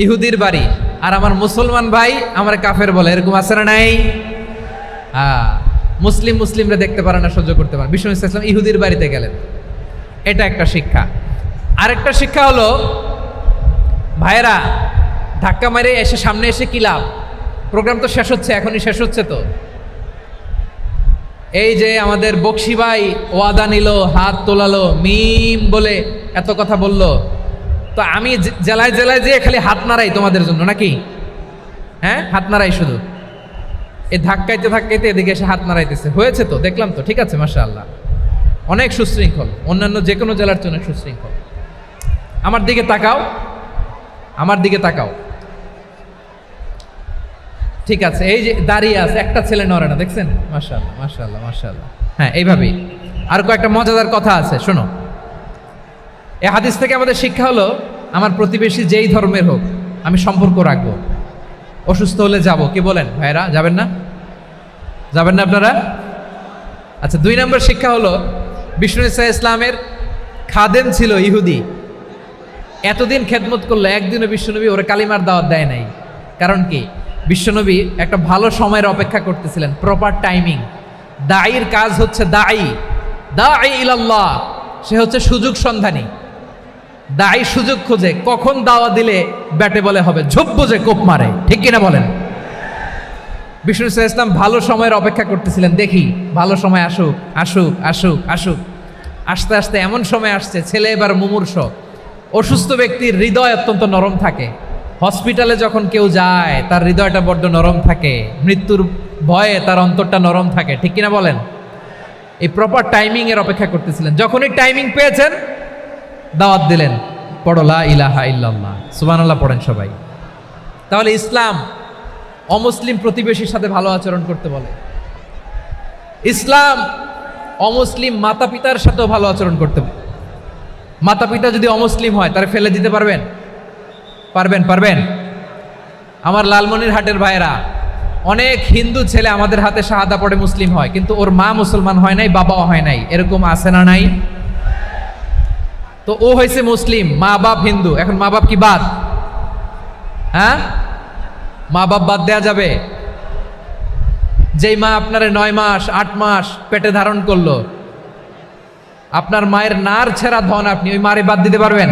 ইহুদির বাড়ি, আর আমার মুসলমান ভাই আমার কাফের বলে, এরকম আছে না নাই? মুসলিমরা দেখতে পারে না, সহ্য করতে পারে। বিশ্বনবী সাল্লাল্লাহু আলাইহি ওয়াসাল্লাম ইহুদির বাড়িতে গেলেন, এটা একটা শিক্ষা। আরেকটা শিক্ষা হলো, ভাইয়েরা ধাক্কা মারে এসে সামনে এসে কি লাভ? প্রোগ্রাম তো শেষ হচ্ছে, এখনই শেষ হচ্ছে। তো এই যে আমাদের বকশি ভাই ওয়াদা নিল, হাত তোলালো, মিম বলে এত কথা বলল, তো আমি জেলায় জেলায় যেয়ে খালি হাত নাড়াই তোমাদের জন্য নাকি? হ্যাঁ, হাত নাড়াই শুধু। এই ধাক্কাইতে ধাক্কাইতে এদিকে এসে হাত নাড়াইতেছে, হয়েছে তো, দেখলাম তো, ঠিক আছে, মাশাআল্লাহ, অনেক সুশৃঙ্খল, অন্যান্য যে কোনো জেলার চেয়ে অনেক সুশৃঙ্খল। আমার দিকে তাকাও, আমার দিকে তাকাও, ঠিক আছে। এই যে দাঁড়িয়ে আছে, একটা ছেলে নড়ে না, দেখছেন? মাশাআল্লাহ, মাশাআল্লাহ, মাশাআল্লাহ। হ্যাঁ, এইভাবেই। আর কয়েকটা মজাদার কথা আছে, শোনো। এই হাদিস থেকে আমাদের শিক্ষা হলো, আমার প্রতিবেশী যেই ধর্মের হোক আমি সম্পর্ক রাখবো। অসুস্থ হলে যাব, কি বলেন ভাইরা? যাবেন না? যাবেন না আপনারা? আচ্ছা, 2 নম্বর শিক্ষা হলো, বিষ্ণু ইসা ইসলামের খাদেম ছিল ইহুদি, এতদিন খেদমত করলো, একদিনও বিশ্বনবী ওরা কালিমার দাওয়াত দেয় নাই। কারণ কি? বিশ্বনবী একটা ভালো সময়ের অপেক্ষা করতেছিলেন, প্রপার টাইমিং। দায়ীর কাজ হচ্ছে দায়ী ইলাল্লাহ, সে হচ্ছে সুযোগ সন্ধানী। দায়ী সুযোগ খোঁজে, কখন দাওয়া দিলে ব্যাটে বলে হবে, ঝোপ বুঝে কোপ মারে, ঠিক কিনা বলেন? বিষ্ণু ইসলাম ভালো সময়ের অপেক্ষা করতেছিলেন, দেখি ভালো সময় আসুক আসুক আসুক আসুক। আস্তে আস্তে এমন সময় আসছে, ছেলে এবার মুমূর্ষ। অসুস্থ ব্যক্তির হৃদয় অত্যন্ত নরম থাকে। হসপিটালে যখন কেউ যায় তার হৃদয়টা বড্ড নরম থাকে, মৃত্যুর ভয়ে তার অন্তরটা নরম থাকে, ঠিক কিনা বলেন? এই প্রপার টাইমিং এর অপেক্ষা করতেছিলেন। যখনই টাইমিং পেয়েছেন, দাওয়াত দিলেন, পড়ো লা ইলাহা ইল্লাল্লাহ, সুবহানাল্লাহ পড়েন সবাই। তাহলে ইসলাম অমুসলিম প্রতিবেশীর সাথে ভালো আচরণ করতে বলে। ইসলাম অমুসলিম মাতা পিতার সাথেও ভালো আচরণ করতে বলে। মাতা পিতা যদি অমুসলিম হয়, তারা ফেলে দিতে পারবেন? পারবেন? আমার লালমনিরহাটের ভাইরা, অনেক হিন্দু ছেলে আমাদের হাতে শাহাদা পড়ে মুসলিম হয়, কিন্তু ওর মা মুসলমান হয় নাই, বাবাও হয় নাই, এরকম আছে না নাই? তো ও হয়েছে মুসলিম, মা বাপ হিন্দু, এখন মা বাপ কি বাদ? হ্যাঁ, মা বাপ বাদ দেয়া যাবে? যেই মা আপনারে 9 মাস 8 মাস পেটে ধারণ করলো, আপনার মায়ের নার ছেঁড়া ধন, আপনি ওই মারে বাদ দিতে পারবেন?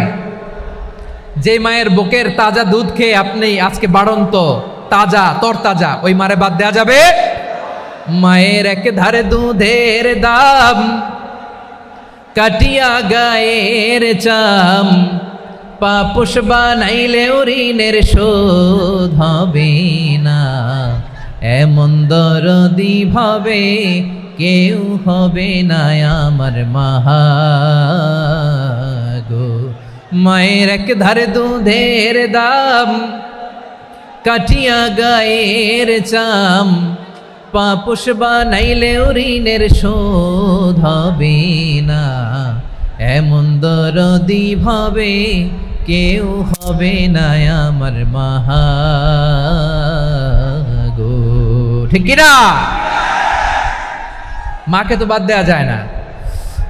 যেই মায়ের বুকের তাজা দুধ খেয়ে আপনি আজকে বাড়ন্ত তাজা তরতাজা, ওই মারে বাদ দেয়া যাবে? মায়ের এক ধারে দুধের দাম, কাটিয়া গায়ের চাম, পাপোশ বানাইলে ঋণের শোধ হবে না, এমন দরদি ভাবে কেউ হবে না আমার মাগো। মায়ের এক ধারে দুধের দাম, কাটিয়া গায়ের চাম, পাপোশ বানাইলে ঋণের শোধ হবে না, এমন দরদি ভাবে কেউ হবে না আমার মাগো, ঠিক কিনা? মাকে তো বাদ দেওয়া যায় না।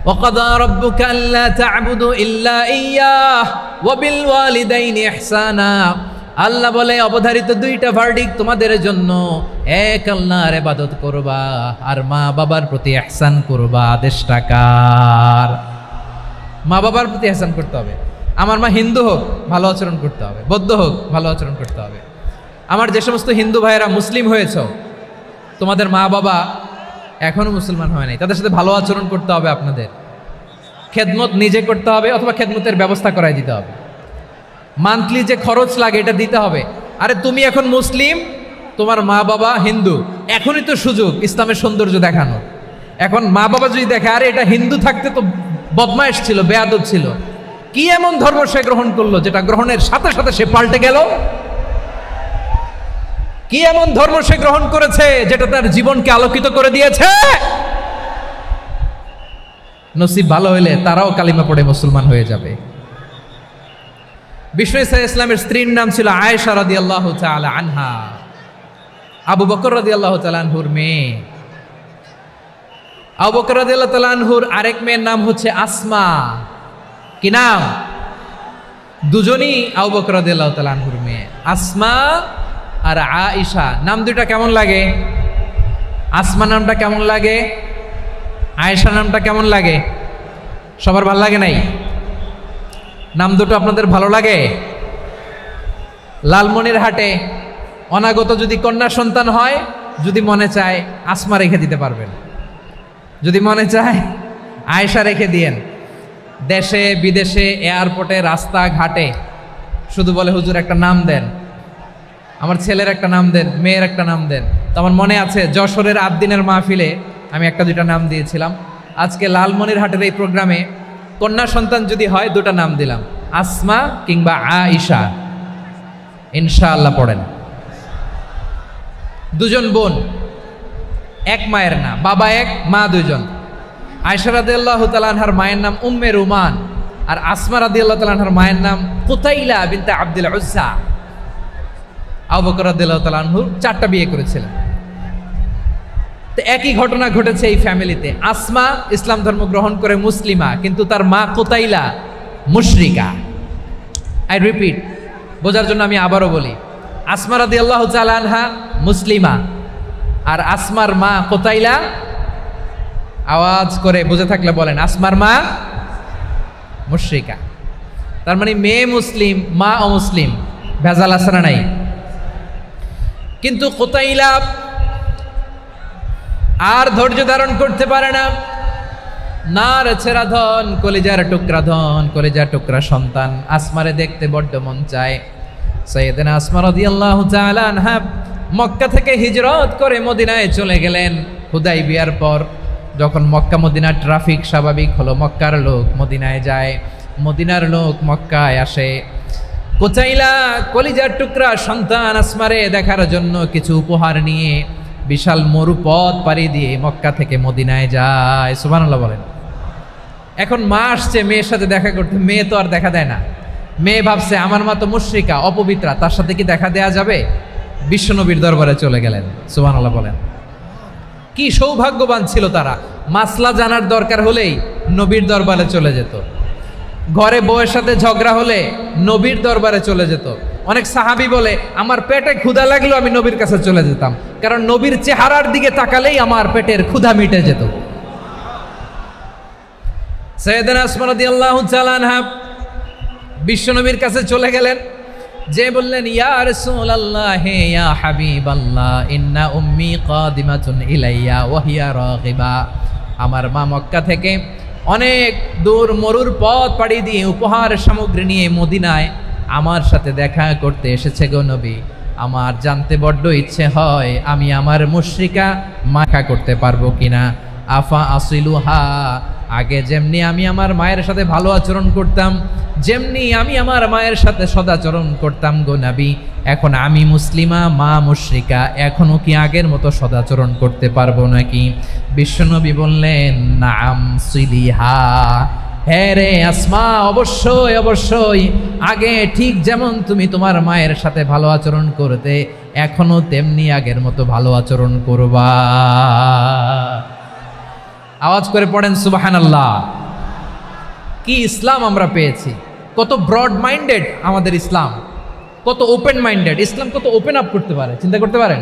وَقَضَى رَبُّكَ أَلَّا تَعْبُدُوا إِلَّا إِيَّاهُ وَبِالْوَالِدَيْنِ إِحْسَانًا। আল্লাহ বলে, অবধারিত 2টা ভার্ডিক তোমাদের জন্য, এক আল্লাহর ইবাদত করবা আর মা বাবার প্রতি ইহসান করবা। আদেশটা কার? মা বাবার প্রতি ইহসান করতে হবে। আমার মা হিন্দু হোক, ভালো আচরণ করতে হবে, বৌদ্ধ হোক, ভালো আচরণ করতে হবে। আমার যে সমস্ত হিন্দু ভাইয়েরা মুসলিম হয়েছে, তোমাদের মা বাবা এখনো মুসলমান হয় নাই, তাদের সাথে ভালো আচরণ করতে হবে। আপনাদের খেদমত নিজে করতে হবে, অথবা খেদমতের ব্যবস্থা করাই দিতে হবে। মান্থলি যে খরচ লাগে এটা দিতে হবে। আরে তুমি এখন মুসলিম, তোমার মা বাবা হিন্দু, এখনই তো সুযোগ ইসলামের সৌন্দর্য দেখানো। এখন মা বাবা যদি দেখে আরে এটা হিন্দু থাকতে তো বদমাইশ ছিল, বেয়াদব ছিল, কি এমন ধর্ম সে গ্রহণ করলো যেটা গ্রহণের সাথে সাথে সে পাল্টে গেল? কি এমন ধর্ম সে গ্রহণ করেছে যেটা তার জীবনকে আলোকিত করে দিয়েছে? নসিব ভালো হইলে তারাও কালিমা পড়ে মুসলমান হয়ে যাবে। বিষ্ণু ইসলামের স্ত্রীর নাম ছিল আয়েশা রাদিয়াল্লাহু তাআলা আনহা, আবু বকর রাদিয়াল্লাহু তাআলা আনহুর মেয়ে। আবু বকর রাদিয়াল্লাহু তাআলা আনহুর আরেক মেয়ের নাম হচ্ছে আসমা। কি নাম? দুজনই আবু বকর রাদিয়াল্লাহু তাআলা আনহুর মেয়ে, আসমা আর আয়েশা। নাম দুইটা কেমন লাগে? আসমা নামটা কেমন লাগে? আয়েশা নামটা কেমন লাগে? সবার ভালো লাগে নাই? নাম দুটো আপনাদের ভালো লাগে? লালমনিরহাটে অনাগত যদি কন্যা সন্তান হয়, যদি মনে চায় আসমা রেখে দিতে পারবেন, যদি মনে চায় আয়েশা রেখে দিয়েন। দেশে বিদেশে এয়ারপোর্টে রাস্তাঘাটে শুধু বলে হুজুর একটা নাম দেন, আমার ছেলের একটা নাম দেন, মেয়ের একটা নাম দেন। তো আমার মনে আছে যশোরের 8 দিনের মাহফিলে আমি একটা দুইটা নাম দিয়েছিলাম। আজকে লালমনিরহাটের এই প্রোগ্রামে কন্যা সন্তান যদি হয় দুটা নাম দিলাম, আসমা কিংবা আয়েশা। ইনশাআল্লাহ পড়েন। দুজন বোন, এক মায়ের না, বাবা এক মা দুজন। আয়েশা রাদিয়াল্লাহু তাআলা আনহার মায়ের নাম উম্মে রুমান, আর আসমা রাদিয়াল্লাহু তাআলা আনহার মায়ের নাম কুতাইলা বিনতে আব্দুল উজ্জা। আবু বকর রাদিয়াল্লাহু তাআলা আনহু 4টা বিয়ে করেছিলেন। তো একই ঘটনা ঘটেছে এই ফ্যামিলিতে। আসমা ইসলাম ধর্ম গ্রহণ করে মুসলিমা, কিন্তু তার মা কুতাইলা মুশরিকা। আই রিপিট, বোঝার জন্য আমি আবারও বলি, আসমা রাদিয়াল্লাহু তাআলা আনহা মুসলিমা, আর আসমার মা কুতাইলা, আওয়াজ করে বুঝে থাকলে বলেন, আসমার মা মুশরিকা। তার মানে মেয়ে মুসলিম, মা অমুসলিম। ভেজাল আছে না নাই? কিন্তু কুতাইলা আর ধৈর্য ধারণ করতে পারে না। নার ছেড়া ধন, কলিজার টুকরা ধন, কলিজার টুকরা সন্তান আসমারে দেখতে বড্ড মন চায়। সাইয়েদনা আসমা রাদিয়াল্লাহু তাআলা আনহা মক্কা থেকে হিজরত করে মদিনায় চলে গেলেন হুদাইবিয়ার পর। যখন মক্কা মদিনার ট্রাফিক স্বাভাবিক হলো, মক্কার লোক মদিনায় যায়, মদিনার লোক মক্কায় আসে। কুতাইলা কলিজার টুকরা সন্তান আসমারে দেখার জন্য কিছু উপহার নিয়ে বিশাল মরুপথ পাড়ি দিয়ে মক্কা থেকে মদিনায় যায়। সুবহানাল্লাহ বলেন। এখন মা আসছে মেয়ের সাথে দেখা করতে, মেয়ে তো আর দেখা দেয় না। মেয়ে ভাবছে আমার মা তো মুশরিকা, অপবিত্রা, তার সাথে কি দেখা দেয়া যাবে? বিশ্বনবীর দরবারে চলে গেলেন। সুবহানাল্লাহ বলেন। কি সৌভাগ্যবান ছিল তারা, মাসলা জানার দরকার হলেই নবীর দরবারে চলে যেত। ঘরে বউয়ের সাথে ঝগড়া হলে নবীর দরবারে চলে যেত। অনেক সাহাবী বলে আমার পেটে ক্ষুধা লাগলো আমি নবীর কাছে চলে যেতাম, কারণ নবীর চেহারার দিকে তাকালেই আমার পেটের ক্ষুধা মিটে যেত। সাইয়েদনা আসমা রাদিয়াল্লাহু তাআলা আনহা বিশ্বনবীর কাছে চলে গেলেন, যে বললেন ইয়া রাসূলুল্লাহ ইয়া হাবিবাল্লাহ ইন্না উম্মি কাদিমাতুন ইলাইয়া ওয়া হিয়া রাগিবা। আমার মা মক্কা থেকে অনেক দূর মরুর পথ পাড়ি দিয়ে উপহার সামগ্রী নিয়ে মদিনায় আমার সাথে দেখা করতে এসেছে গো নবী। আমার জানতে বড্ড ইচ্ছে হয় আমি আমার মুশরিকা মাখা করতে পারবো কিনা। আফা আসিলুহা, আগে যেমনি আমি আমার মায়ের সাথে ভালো আচরণ করতাম, যেমনি আমি আমার মায়ের সাথে সদাচরণ করতাম গো নবী, এখন আমি মুসলিমা, মা মুশরিকা, এখনো কি আগের মতো সদাচরণ করতে পারবো নাকি? বিশ্বনবী বললেন নাম সিলিহা, হ্যাঁ রে আসমা, অবশ্যই অবশ্যই, আগে ঠিক যেমন তুমি তোমার মায়ের সাথে ভালো আচরণ করতে, এখনো তেমনি আগের মতো ভালো আচরণ করবা। আওয়াজ করে পড়েন সুবহানাল্লাহ। কি ইসলাম আমরা পেয়েছি! কত ব্রড মাইন্ডেড আমাদের ইসলাম, কত ওপেন মাইন্ডেড ইসলাম, কত ওপেন আপ করতে পারে, চিন্তা করতে পারেন।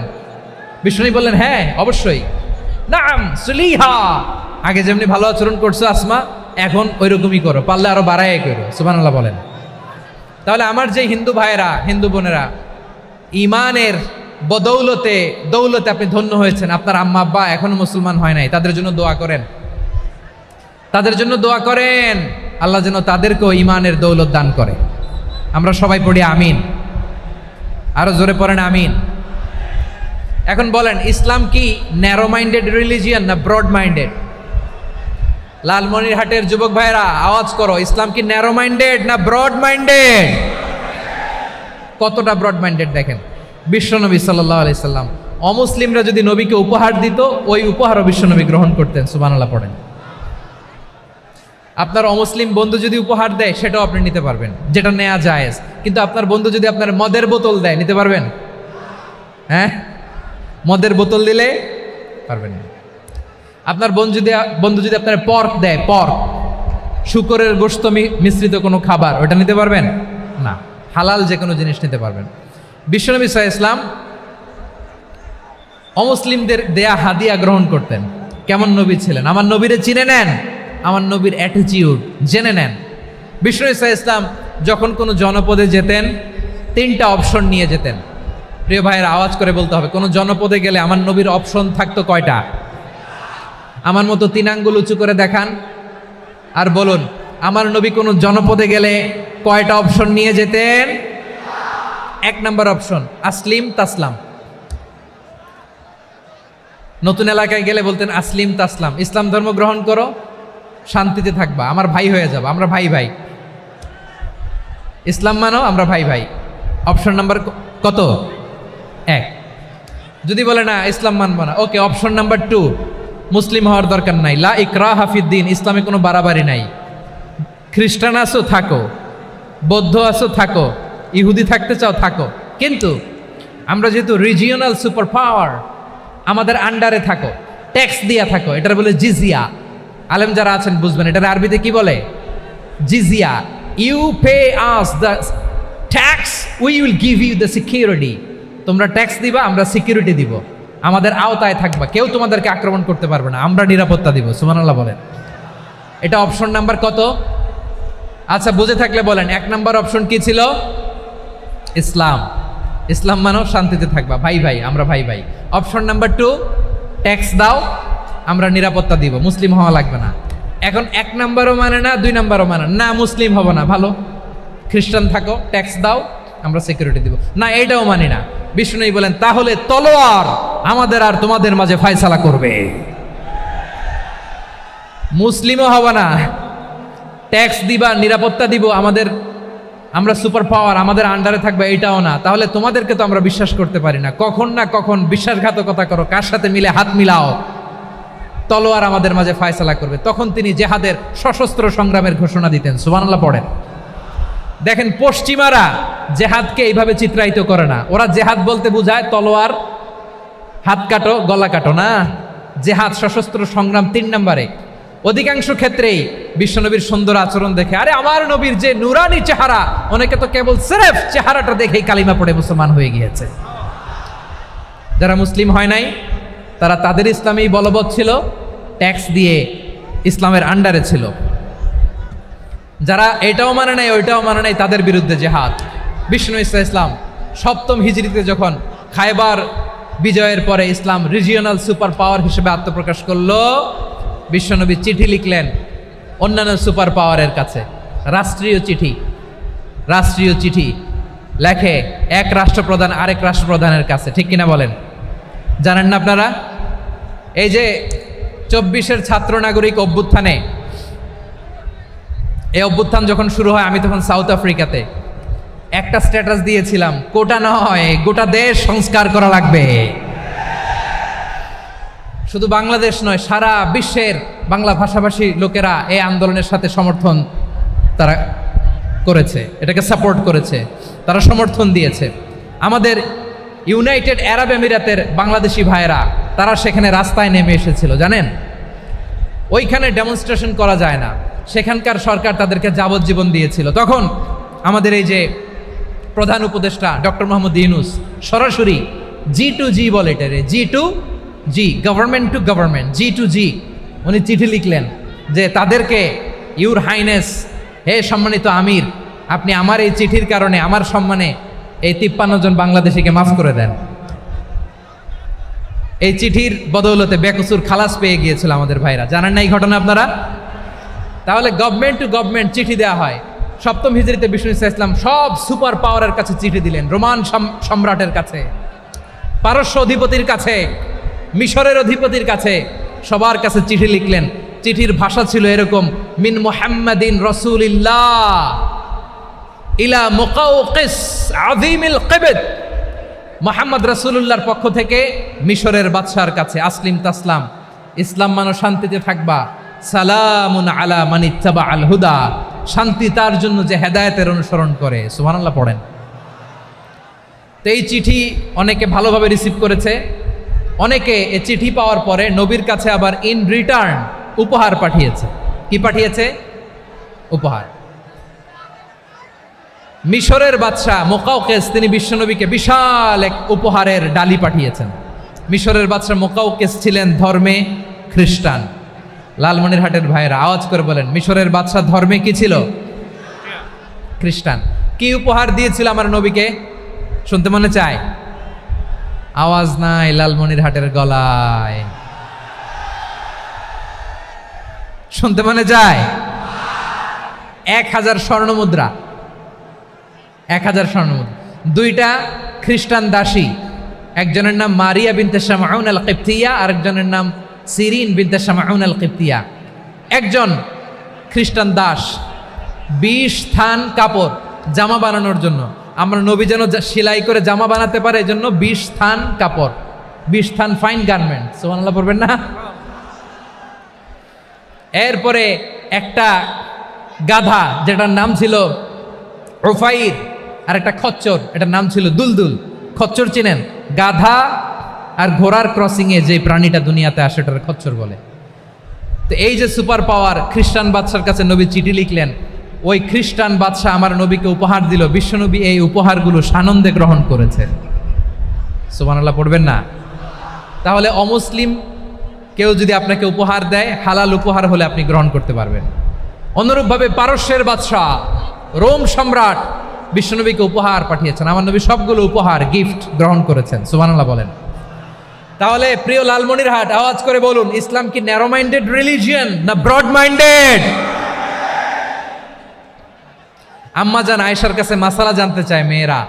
বিষ্ণু বললেন হ্যাঁ অবশ্যই, নাম সুলিহা, আগে যেমনি ভালো আচরণ করছো আসমা, এখন ওই রকমই করো, পারলে আরো বাড়ায় করো। সুবহানাল্লাহ বলেন। তাহলে আমার যে হিন্দু ভাইয়েরা, হিন্দু বোনেরা, ইমানের বদৌলতে দৌলতে আপনি ধন্য হয়েছেন, আপনার আম্মা আব্বা এখনো মুসলমান হয় নাই, তাদের জন্য দোয়া করেন, তাদের জন্য দোয়া করেন, আল্লাহ যেন তাদেরকেও ইমানের দৌলত দান করে। আমরা সবাই পড়ি আমিন, আরো জোরে পড়েন আমিন। এখন বলেন ইসলাম কি ন্যারো মাইন্ডেড রিলিজিয়ান না ব্রড মাইন্ডেড? লালমনিরহাটের যুবক ভাইরা আওয়াজ করো, ইসলাম কি ন্যারো মাইন্ডেড না ব্রড মাইন্ডেড? কতটা ব্রড মাইন্ডেড দেখেন। বিশ্বনবী সাল্লাল্লাহু আলাইহি সাল্লাম অমুসলিমরা যদি নবীকে উপহার দিত, ওই উপহারও বিশ্বনবী গ্রহণ করতেন। সুবহানাল্লাহ পড়েন। আপনার অমুসলিম বন্ধু যদি উপহার দেয়, সেটাও আপনি নিতে পারবেন, যেটা নেওয়া জায়েজ। কিন্তু আপনার বন্ধু যদি আপনার মদের বোতল দেয়, নিতে পারবেন? হ্যাঁ, মদের বোতল দিলে পারবেন না। আপনার বন্ধু যদি আপনার পর্ক দেয়, পর্ক, শুকরের গোশত মিশ্রিত কোনো খাবার, ওটা নিতে পারবেন না। হালাল যে কোনো জিনিস নিতে পারবেন। বিশ্বনবী সাল্লাল্লাহু আলাইহি ওয়াসাল্লাম অমুসলিমদের দেয়া হাদিয়া গ্রহণ করতেন। কেমন নবী ছিলেন? আমার নবীরে চিনে নেন, আমার নবীর অ্যাটিটিউড জেনে নেন। বিশ্বনবী সাল্লাল্লাহু আলাইহি ওয়াসাল্লাম যখন কোনো জনপদে যেতেন, 3টা অপশন নিয়ে যেতেন। প্রিয় ভাইয়ের আওয়াজ করে বলতে হবে, কোনো জনপদে গেলে আমার নবীর অপশন থাকতো কয়টা? আমার মতো 3 আঙ্গুল উঁচু করে দেখান আর বলুন, আমার নবী কোনো জনপদে গেলে কয়টা অপশন নিয়ে যেতেন? 1 নম্বর অপশন, আসলিম তাসলাম। নতুন এলাকায় গেলে বলতেন আসলিম তাসলাম, ইসলাম ধর্ম গ্রহণ করো, শান্তিতে থাকবা, আমার ভাই হয়ে যাবো, আমরা ভাই ভাই। ইসলাম মানো, আমরা ভাই ভাই। অপশন নাম্বার কত? 1। যদি বলে না ইসলাম মানবো না, ওকে, অপশন নাম্বার 2, মুসলিম হওয়ার দরকার নাই, লা ইকরাহা ফিদ্দিন, ইসলামে কোনো বাড়াবাড়ি নাই। খ্রিস্টান আছো থাকো, বৌদ্ধ আছো থাকো, ইহুদি থাকতে চাও থাকো, কিন্তু আমরা যেহেতু রিজিওনাল সুপার পাওয়ার, আমাদের আন্ডারে থাকো, ট্যাক্স দিয়া থাকো, এটার বলে জিজিয়া। আলেম যারা আছেন বুঝবেন, এটার আরবিতে কি বলে? জিজিয়া। You pay us the tax, we will give you the security. তোমরা ট্যাক্স দিবা, আমরা সিকিউরিটি দিব, আমাদের আওতায় থাকবা, কেউ তোমাদেরকে আক্রমণ করতে পারবে না, আমরা নিরাপত্তা দিব। সুবহানাল্লাহ বলেন। এটা অপশন নাম্বার কত? আচ্ছা, বুঝে থাকলে বলেন, 1 নম্বর অপশন কি ছিল? ইসলাম। ইসলাম মানো, শান্তিতে থাকবা, ভাই ভাই, আমরা ভাই ভাই। অপশন নাম্বার 2, ট্যাক্স দাও, আমরা নিরাপত্তা দিব, মুসলিম হওয়া লাগবে না। এখন 1 নম্বরও মানে না, 2 নম্বরও মানে না, মুসলিম হবো না, ভালো, খ্রিস্টান থাকো, ট্যাক্স দাও, আমরা সিকিউরিটি দিব না, এইটাও মানি না। বিষ্ণু বলেন, তাহলে তলোয়ার আমাদের আর তোমাদের মাঝে ফয়সালা করবে। মুসলিমও হবো না, ট্যাক্স দিবা, নিরাপত্তা দিব, আমরা সুপার পাওয়ার, আমাদের আন্ডারে থাকবে, এইটাও না। তাহলে তোমাদেরকে তো আমরা বিশ্বাস করতে পারি না, কখন না কখন বিশ্বাসঘাতকতা করো, কার সাথে মিলে হাত মিলাও, তলোয়ার আমাদের মাঝে ফয়সালা করবে। তখন তিনি জেহাদের সশস্ত্র সংগ্রামের ঘোষণা দিতেন। সুবহানাল্লাহ পড়েন। দেখেন, পশ্চিমারা জেহাদকে এইভাবে চিত্রায়িত করে না। ওরা জেহাদ বলতে বোঝায় তলোয়ার, হাত কাটো, গলা কাটো, না। জেহাদ সশস্ত্র সংগ্রাম 3 নম্বরে। অধিকাংশ ক্ষেত্রেই বিশ্বনবীর সুন্দর আচরণ দেখে, আরে আমার নবীর যে নুরানি চেহারা, অনেকে তো কেবল সিরেফ চেহারাটা দেখেই কালিমা পড়ে মুসলমান হয়ে গিয়েছে। যারা মুসলিম হয় নাই, তারা তাদের ইসলামেই বলবৎ ছিল, ট্যাক্স দিয়ে ইসলামের আন্ডারে ছিল। যারা এটাও মানে নাই, ওইটাও মানে নাই, তাদের বিরুদ্ধে জেহাদ। বিষ্ণু ইসলাম 7ম হিজরিতে যখন খায়বার বিজয়ের পরে ইসলাম রিজিওনাল সুপার পাওয়ার হিসেবে আত্মপ্রকাশ করলো, বিশ্বনবী চিঠি লিখলেন অন্যান্য সুপার পাওয়ারের কাছে, রাষ্ট্রীয় চিঠি লেখে এক রাষ্ট্রপ্রধান আরেক রাষ্ট্রপ্রধানের কাছে। ঠিক কিনা বলেন? জানেন না আপনারা? এই যে 24-এর ছাত্র নাগরিক অভ্যুত্থানে, এই অভ্যুত্থান যখন শুরু হয়, আমি তখন সাউথ আফ্রিকাতে, একটা স্ট্যাটাস দিয়েছিলাম, কোটা নয়, গোটা দেশ সংস্কার করা লাগবে। শুধু বাংলাদেশ নয়, সারা বিশ্বের বাংলা ভাষাভাষী লোকেরা এই আন্দোলনের সাথে সমর্থন তারা করেছে, এটাকে সাপোর্ট করেছে, তারা সমর্থন দিয়েছে। আমাদের ইউনাইটেড আরব আমিরাতের বাংলাদেশি ভাইয়েরা, তারা সেখানে রাস্তায় নেমে এসেছিল, জানেন? ওইখানে ডেমনস্ট্রেশন করা যায় না, সেখানকার সরকার তাদেরকে যাবজ্জীবন দিয়েছিল। তখন আমাদের এই যে প্রধান উপদেষ্টা ডক্টর মোহাম্মদ ইউনূস সরাসরি G2G বলে, এটারে G2G, government to government, G2G, উনি চিঠি লিখলেন যে তাদেরকে, ইউর হাইনেস, হে সম্মানিত আমির, আপনি আমার এই চিঠির কারণে আমার সম্মানে এই 53 জন বাংলাদেশিকে মাফ করে দেন। এই চিঠির বদৌলতে বেকসুর খালাস পেয়ে গিয়েছিল আমাদের ভাইরা। জানেন না এই ঘটনা আপনারা? তাহলে গভর্নমেন্ট টু গভর্নমেন্ট চিঠি দেওয়া হয়। 7ম হিজরিতে বিষ্ণু ইসলাম সব সুপার পাওয়ারের কাছে চিঠি দিলেন, রোমান সম্রাটের কাছে, পারস্য অধিপতির কাছে, মিশরের অধিপতির কাছে, সবার কাছে চিঠি লিখলেন। চিঠির ভাষা ছিল এরকম, মিন মুহাম্মাদিন রাসূলিল্লাহ ইলা মুকাওকিস আযীমিল কিবত, মুহাম্মদ রাসূলুল্লাহর পক্ষ থেকে মিশরের বাদশার কাছে, আসলিম তাসলাম, ইসলাম মানো শান্তিতে থাকবা, সালামুন আলা মান ইত্তাবাআল হুদা, শান্তি তার জন্য যে হেদায়েতের অনুসরণ করে। সুবহানাল্লাহ পড়েন। তো এই চিঠি অনেকে ভালোভাবে রিসিভ করেছে, অনেকে এই চিঠি পাওয়ার পরে নবীর কাছে আবার ইন রিটার্ন উপহার পাঠিয়েছে। কি পাঠিয়েছে? উপহার। মিশরের বাদশাহ মুকাওকিস তিনি বিশ্বনবীকে বিশাল এক উপহারের ডালি পাঠিয়েছেন। মিশরের বাদশাহ মুকাওকিস ছিলেন ধর্মে খ্রিস্টান। লালমনিরহাটের ভাইয়েরা আওয়াজ করে বলেন, মিশরের বাদশাহ ধর্মে কি ছিল? খ্রিস্টান। কি উপহার দিয়েছিল আমার নবীকে? শুনতে মনে চায়? আওয়াজ নাই লালমনিরহাটের গলায়, শুনতে মনে যায়? 1000 স্বর্ণ মুদ্রা, 1000 স্বর্ণ মুদ্রা। 2টা খ্রিস্টান দাসী, একজনের নাম মারিয়া বিনতে শামউন আল কিবতিয়া, আরেকজনের নাম সিরিন বিনতে শামউন আল কিবতিয়া। একজন খ্রিস্টান দাস 20 থান কাপড় জামা বানানোর জন্য, আমরা নবী যেন সেলাই করে জামা বানাতে পারে এই জন্য 20 থান কাপড়, 20 থান ফাইন গার্মেন্ট। সুবহানাল্লাহ পড়বেন না? এরপরে একটা গাধা যেটার নাম ছিল উফাইর, আর একটা খচ্চর, এটার নাম ছিল দুলদুল। খচ্চর চিনেন? গাধা আর ঘোড়ার ক্রসিংয়ে যে প্রাণীটা দুনিয়াতে আসে এটার খচ্চর বলে। তো এই যে সুপার পাওয়ার খ্রিস্টান বাদশার কাছে নবী চিঠি লিখলেন, ওই খ্রিস্টান বাদশাহ আমার নবীকে উপহার দিল। বিশ্বনবী এই উপহারগুলো সানন্দে গ্রহণ করেছে। সুবহানাল্লাহ পড়বেন না? তাহলে অমুসলিম কেউ যদি আপনাকে উপহার দেয়, হালাল উপহার হলে আপনি গ্রহণ করতে পারবেন। অনুরূপভাবে পারস্যের বাদশাহ, রোম সম্রাট বিশ্বনবীকে উপহার পাঠিয়েছেন। আমার নবী সবগুলো উপহার গিফট গ্রহণ করেছেন। সুবহানাল্লাহ বলেন। তাহলে প্রিয় লালমনিরহাট আওয়াজ করে বলুন, ইসলাম কি ন্যারো মাইন্ডেড রিলিজিয়ন না ব্রড মাইন্ডেড? আম্মাজান আয়েশার কাছে মাসালা জানতে চায় মেয়েরা,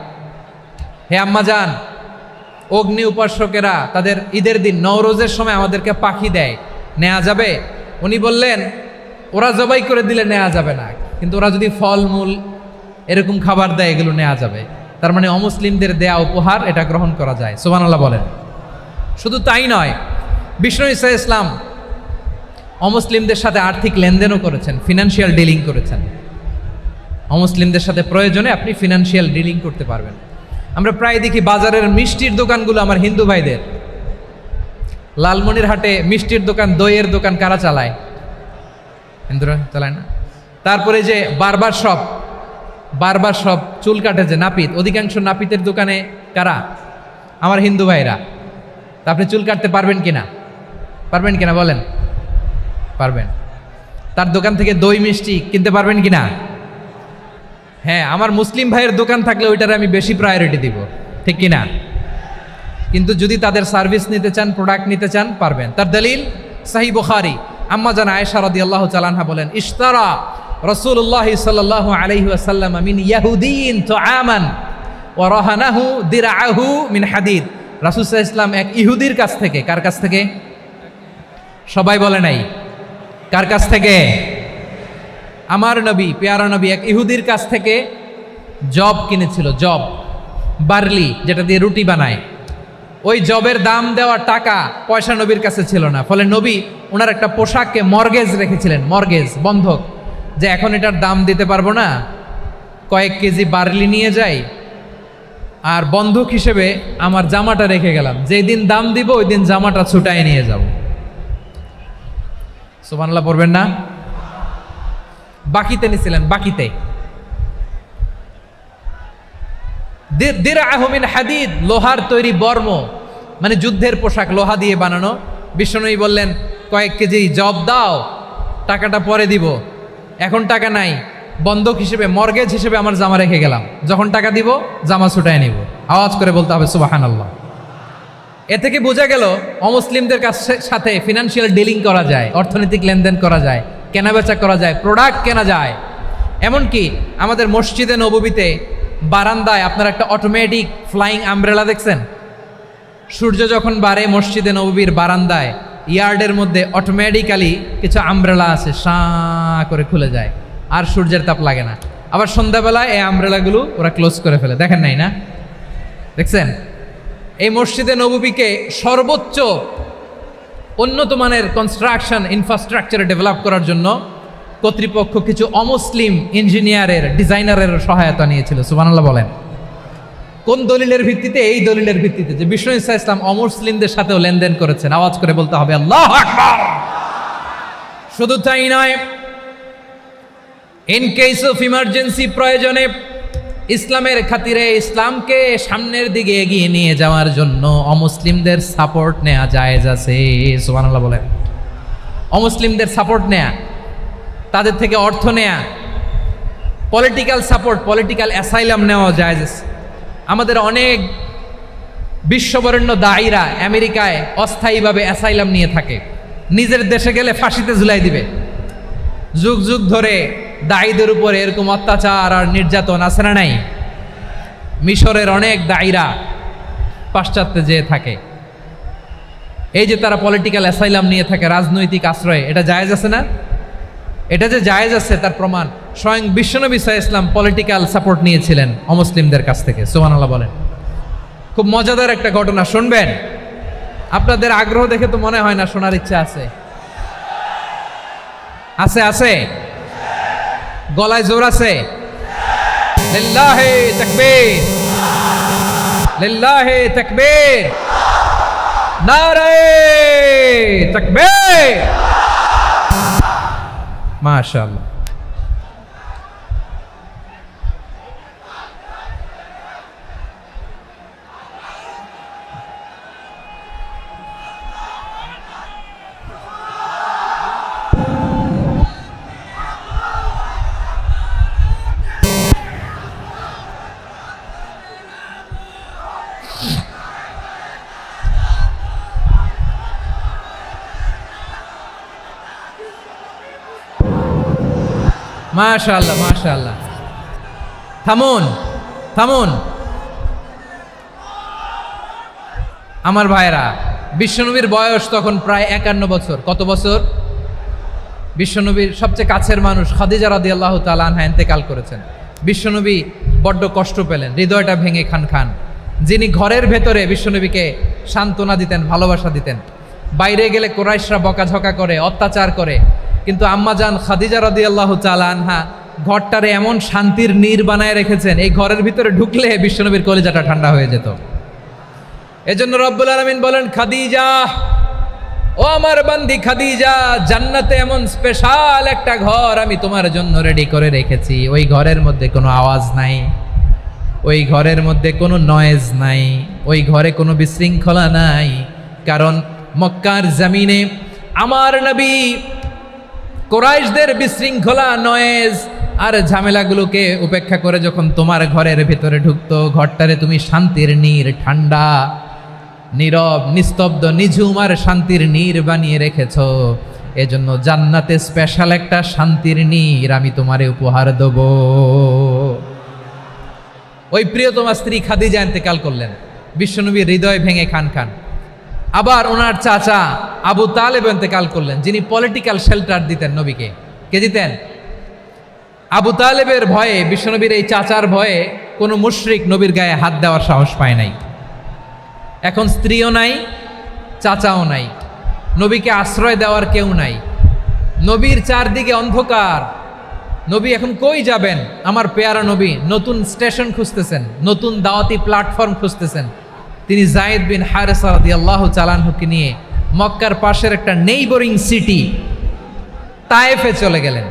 হে আম্মাজান, অগ্নি উপাসকেরা তাদের ঈদের দিন নওরোজের সময় আমাদেরকে পাখি দেয়, নেওয়া যাবে? উনি বললেন, ওরা জবাই করে দিলে নেওয়া যাবে না, কিন্তু ওরা যদি ফলমূল এরকম খাবার দেয় এগুলো নেওয়া যাবে। তার মানে অমুসলিমদের দেয়া উপহার এটা গ্রহণ করা যায়। সুবহানাল্লাহ বলেন। শুধু তাই নয়, বিষ্ণু ঈসা ইসলাম অমুসলিমদের সাথে আর্থিক লেনদেনও করেছেন, ফিনান্সিয়াল ডিলিং করেছেন। অমুসলিমদের সাথে প্রয়োজনে আপনি ফিনান্সিয়াল ডিলিং করতে পারবেন। আমরা প্রায় দেখি বাজারের মিষ্টির দোকানগুলো আমার হিন্দু ভাইদের। লালমনিরহাটে মিষ্টির দোকান, দইয়ের দোকান কারা চালায়? হিন্দুরা চালায় না? তারপরে যে বারবার শপ, চুল কাটে যে নাপিত, অধিকাংশ নাপিতের দোকানে কারা? আমার হিন্দু ভাইরা। তা আপনি চুল কাটতে পারবেন কিনা? পারবেন কিনা বলেন? পারবেন। তার দোকান থেকে দই মিষ্টি কিনতে পারবেন কিনা? হ্যাঁ, আমার মুসলিম ভাইয়ের দোকান থাকলে ওইটারে আমি বেশি প্রায়োরিটি দিব, ঠিক কিনা? কিন্তু যদি তাদের সার্ভিস নিতে চান, প্রোডাক্ট নিতে চান, পারবেন। তার দলিল সহিহ বুখারী, আম্মাজান আয়েশা রাদিয়াল্লাহু তাআলা আনহা বলেন, ইশতারা রাসূলুল্লাহ সাল্লাল্লাহু আলাইহি ওয়াসাল্লাম মিন ইয়াহুদিয়িন তুআমান ওয়া রাহানাহু দিরআহু মিন হাদিদ। রাসূল সাল্লাল্লাহু আলাইহি ওয়াসাল্লাম এক ইহুদির কাছ থেকে, কার কাছ থেকে? সবাই বলে নাই কার কাছ থেকে? আমার নবী, পেয়ারা নবী এক ইহুদির কাছ থেকে জব কিনেছিল। জব, বার্লি, যেটা দিয়ে রুটি বানায়। ওই জবের দাম দেওয়া টাকা পয়সা নবীর কাছে ছিল না। ফলে নবী ওনার একটা পোশাককে মর্গেজ রেখেছিলেন, মর্গেজ, বন্ধক, যে এখন এটার দাম দিতে পারবো না, কয়েক কেজি বার্লি নিয়ে যাই আর বন্ধক হিসেবে আমার জামাটা রেখে গেলাম, যেই দিন দাম দিব ওই দিন জামাটা ছুটায় নিয়ে যাব। সুবহানাল্লাহ পড়বেন না? বাকিতে নিছিলেন, বাকিতে। দিরআহু মিন হাদিদ, লোহার তৈরি বর্ম, মানে যুদ্ধের পোশাক, লোহা দিয়ে বানানো। বিশ্বনবী বললেন, কয়েক কেজি জব দাও, টাকাটা পরে দিব, এখন টাকা নাই, বন্ধক হিসেবে, মর্গেজ হিসেবে আমার জামা রেখে গেলাম, যখন টাকা দিব জামা ছুটায় নিব। আওয়াজ করে বলতে হবে সুবহানাল্লাহ। এ থেকে বোঝা গেল অমুসলিমদের সাথে ফিনান্সিয়াল ডিলিং করা যায়, অর্থনৈতিক লেনদেন করা যায়, কেনাবেচা করা যায়, প্রোডাক্ট কেনা যায়। এমনকি আমাদের মসজিদে নববীতে বারান্দায় আপনার একটা অটোমেটিক ফ্লাইং আমব্রেলা দেখছেন? সূর্য যখন বাড়ে মসজিদে নববীর বারান্দায় ইয়ার্ডের মধ্যে অটোমেটিক্যালি কিছু আমব্রেলা আছে, সাঁ করে খুলে যায়, আর সূর্যের তাপ লাগে না। আবার সন্ধ্যাবেলায় এই আমব্রেলাগুলো ওরা ক্লোজ করে ফেলে, দেখেন নাই না? দেখছেন? এই মসজিদে নববীকে সর্বোচ্চ উন্নত মানের কনস্ট্রাকশন ইনফ্রাস্ট্রাকচারে ডেভেলপ করার জন্য কর্তৃপক্ষ কিছু অমুসলিম ইঞ্জিনিয়ারের, ডিজাইনারের সহায়তা নিয়েছিল। সুবহানাল্লাহ বলেন। কোন দলিলের ভিত্তিতে? এই দলিলের ভিত্তিতে যে বিষ্ণু ঈসা ইসলাম অমুসলিমদের সাথেও লেনদেন করেছেন। আওয়াজ করে বলতে হবে আল্লাহু আকবার। শুধু তাই নয়, ইন কেস অফ ইমার্জেন্সি, প্রয়োজনে ইসলামের খাতিরে ইসলামকে সামনের দিকে এগিয়ে নিয়ে যাওয়ার জন্য অমুসলিমদের সাপোর্ট নেওয়া জায়েজ আছে। সুবহানাল্লাহ বলেন। অমুসলিমদের সাপোর্ট নেয়া, তাদের থেকে অর্থ নেয়া, পলিটিক্যাল সাপোর্ট, পলিটিক্যাল অ্যাসাইলাম নেওয়া জায়েজ আছে। আমাদের অনেক বিশ্ববরেণ্য দায়ীরা আমেরিকায় অস্থায়ীভাবে অ্যাসাইলাম নিয়ে থাকে, নিজের দেশে গেলে ফাঁসিতে ঝুলাই দিবে। যুগ যুগ ধরে দায়ীদের উপরে এরকম অত্যাচার আর নির্যাতন আছে না নাই? মিশরের অনেক দায়ীরা পাশ্চাত্যে যেয়ে থাকে, এই যে তারা পলিটিক্যাল অ্যাসাইলাম নিয়ে থাকে, রাজনৈতিক আশ্রয়, এটা জায়েজ আছে না? এটা যে জায়েজ আছে তার প্রমাণ স্বয়ং বিশ্বনবী সাল্লাল্লাহু আলাইহি ওয়াসাল্লাম পলিটিক্যাল সাপোর্ট নিয়েছিলেন অমুসলিমদের কাছ থেকে। সুবহানাল্লাহ বলেন। খুব মজাদার একটা ঘটনা, শুনবেন? আপনাদের আগ্রহ দেখে তো মনে হয় না শোনার ইচ্ছা আছে। আছে আছে, গলায় জোর আছে। লিল্লাহি তাকবীর, লিল্লাহি তাকবীর, নারে তাকবীর। মাশাআল্লাহ। মাশাআল্লাহ মাশাআল্লাহ। থামুন থামুন আমার ভাইরা। বিশ্বনবীর বয়স তখন প্রায় 51 বছর। কত বছর? বিশ্বনবীর সবচেয়ে কাছের মানুষ খাদিজা রাদিয়াল্লাহু তাআলা আনহা ইন্তেকাল করেছেন। বিশ্বনবী বড্ড কষ্ট পেলেন, হৃদয়টা ভেঙে খান খান। যিনি ঘরের ভেতরে বিশ্বনবীকে সান্ত্বনা দিতেন, ভালোবাসা দিতেন, বাইরে গেলে কুরাইশরা বকাঝকা করে, অত্যাচার করে, কিন্তু আম্মাজান খাদিজা রাদিয়াল্লাহু তাআলা আনহা ঘরটারে এমন শান্তির নীড় বানায় রেখেছেন, এই ঘরের ভিতরে ঢুকলে বিশ্বনবীর কলিজাটা ঠান্ডা হয়ে যেত। এজন্য রব্বুল আলামিন বলেন, খাদিজা, ও আমার বান্দি খাদিজা, জান্নাতে এমন স্পেশাল একটা ঘর আমি তোমার জন্য রেডি করে রেখেছি। ওই ঘরের মধ্যে কোনো আওয়াজ নাই, ওই ঘরের মধ্যে কোনো নয়েজ নাই, ওই ঘরে কোনো বিশৃঙ্খলা নাই। কারণ মক্কার জমিনে আমার নবী কুরাইশদের বিশৃঙ্খলা, নয়েজ আর ঝামেলাগুলোকে উপেক্ষা করে যখন তোমার ঘরের ভিতরে ঢুকতো, ঘরটারে তুমি শান্তির নীড়, ঠান্ডা, নীরব, নিস্তব্ধ, নিঝুম আর শান্তির নীড় বানিয়ে রেখেছ। এজন্য জান্নাতে স্পেশাল একটা শান্তির নীড় আমি তোমারে উপহার দেব। ওই প্রিয়তমা স্ত্রী খাদিজা ইন্তেকাল করলেন, বিশ্বনবীর হৃদয় ভেঙে খান খান। আবার ওনার চাচা আবু তালেব ইন্তেকাল করলেন, যিনি পলিটিক্যাল শেল্টার দিতেন নবীকে। কে দিতেন? আবু তালেবের ভয়ে, বিশ্বনবীর এই চাচার ভয়ে কোনো মুশরিক নবীর গায়ে হাত দেওয়ার সাহস পায় নাই। এখন স্ত্রীও নাই, চাচাও নাই, নবীকে আশ্রয় দেওয়ার কেউ নাই। নবীর চারদিকে অন্ধকার। নবী এখন কই যাবেন? আমার পেয়ারা নবী নতুন স্টেশন খুঁজতেছেন, নতুন দাওয়াতি প্ল্যাটফর্ম খুঁজতেছেন। তিনি যায়েদ বিন হারেসা রাদিয়াল্লাহু তাআলা আনহুকে নিয়ে মক্কার পাশের একটা নেইবরিং সিটি তায়েফে চলে গেলেন।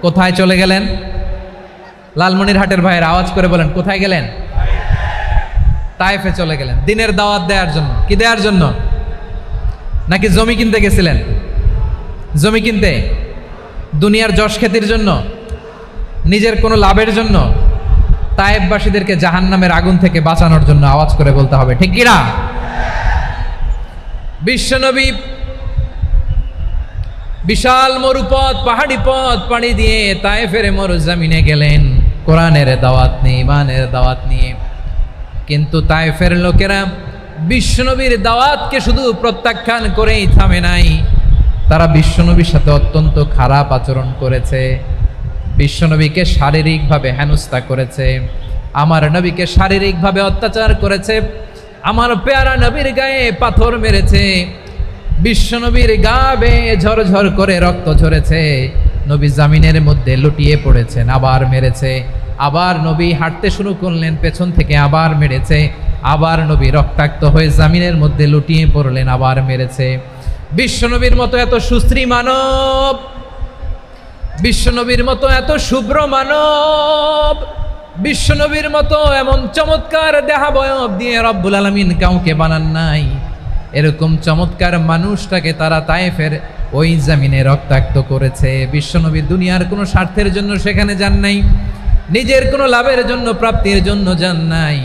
কোথায় চলে গেলেন? লালমনিরহাটের ভাইয়ের আওয়াজ করে বলেন, কোথায় গেলেন? তায়েফে চলে গেলেন দিনের দাওয়াত দেওয়ার জন্য। কি দেওয়ার জন্য? নাকি জমি কিনতে গেছিলেন? জমি কিনতে? দুনিয়ার যশ খ্যাতির জন্য? নিজের কোনো লাভের জন্য? তায়েফবাসীদেরকে জাহান্নামের আগুন থেকে বাঁচানোর জন্য। আওয়াজ করে বলতে হবে ঠিক কিনা? বিশ্বনবী বিশাল মরুপথ, পাহাড়ি পথ পাড়ি দিয়ে তায়েফের মরুজমিনে গেলেন কোরআনের দাওয়াত নিয়ে, ইমানের দাওয়াত নিয়ে। কিন্তু তায়েফের লোকেরা বিশ্বনবীর দাওয়াতকে শুধু প্রত্যাখ্যান করেই থামে নাই, তারা বিশ্বনবীর সাথে অত্যন্ত খারাপ আচরণ করেছে, বিশ্বনবীকে শারীরিকভাবে হেনস্থা করেছে, আমার নবীকে শারীরিকভাবে অত্যাচার করেছে, আমার পেয়ারা নবীর গায়ে পাথর মেরেছে, বিশ্বনবীর গা বেয়ে ঝরঝর করে রক্ত ঝরেছে, নবী জামিনের মধ্যে লুটিয়ে পড়েছেন, আবার মেরেছে, আবার নবী হাঁটতে শুরু করলেন, পেছন থেকে আবার মেরেছে, আবার নবী রক্তাক্ত হয়ে জামিনের মধ্যে লুটিয়ে পড়লেন, আবার মেরেছে। বিশ্বনবীর মতো এত সুশ্রী মানব, বিশ্বনবীর মতো এত শুভ্র মানব, বিশ্বনবীর মতো এমন চমৎকার দেহাবয়ব দিয়ে রব্বুল আলামিন কাউকে বানান নাই। এরকম চমৎকার মানুষটাকে তারা তায়েফের ওই জামিনে রক্তাক্ত করেছে। বিশ্বনবী দুনিয়ার কোনো স্বার্থের জন্য সেখানে যান নাই, নিজের কোনো লাভের জন্য, প্রাপ্তির জন্য যান নাই,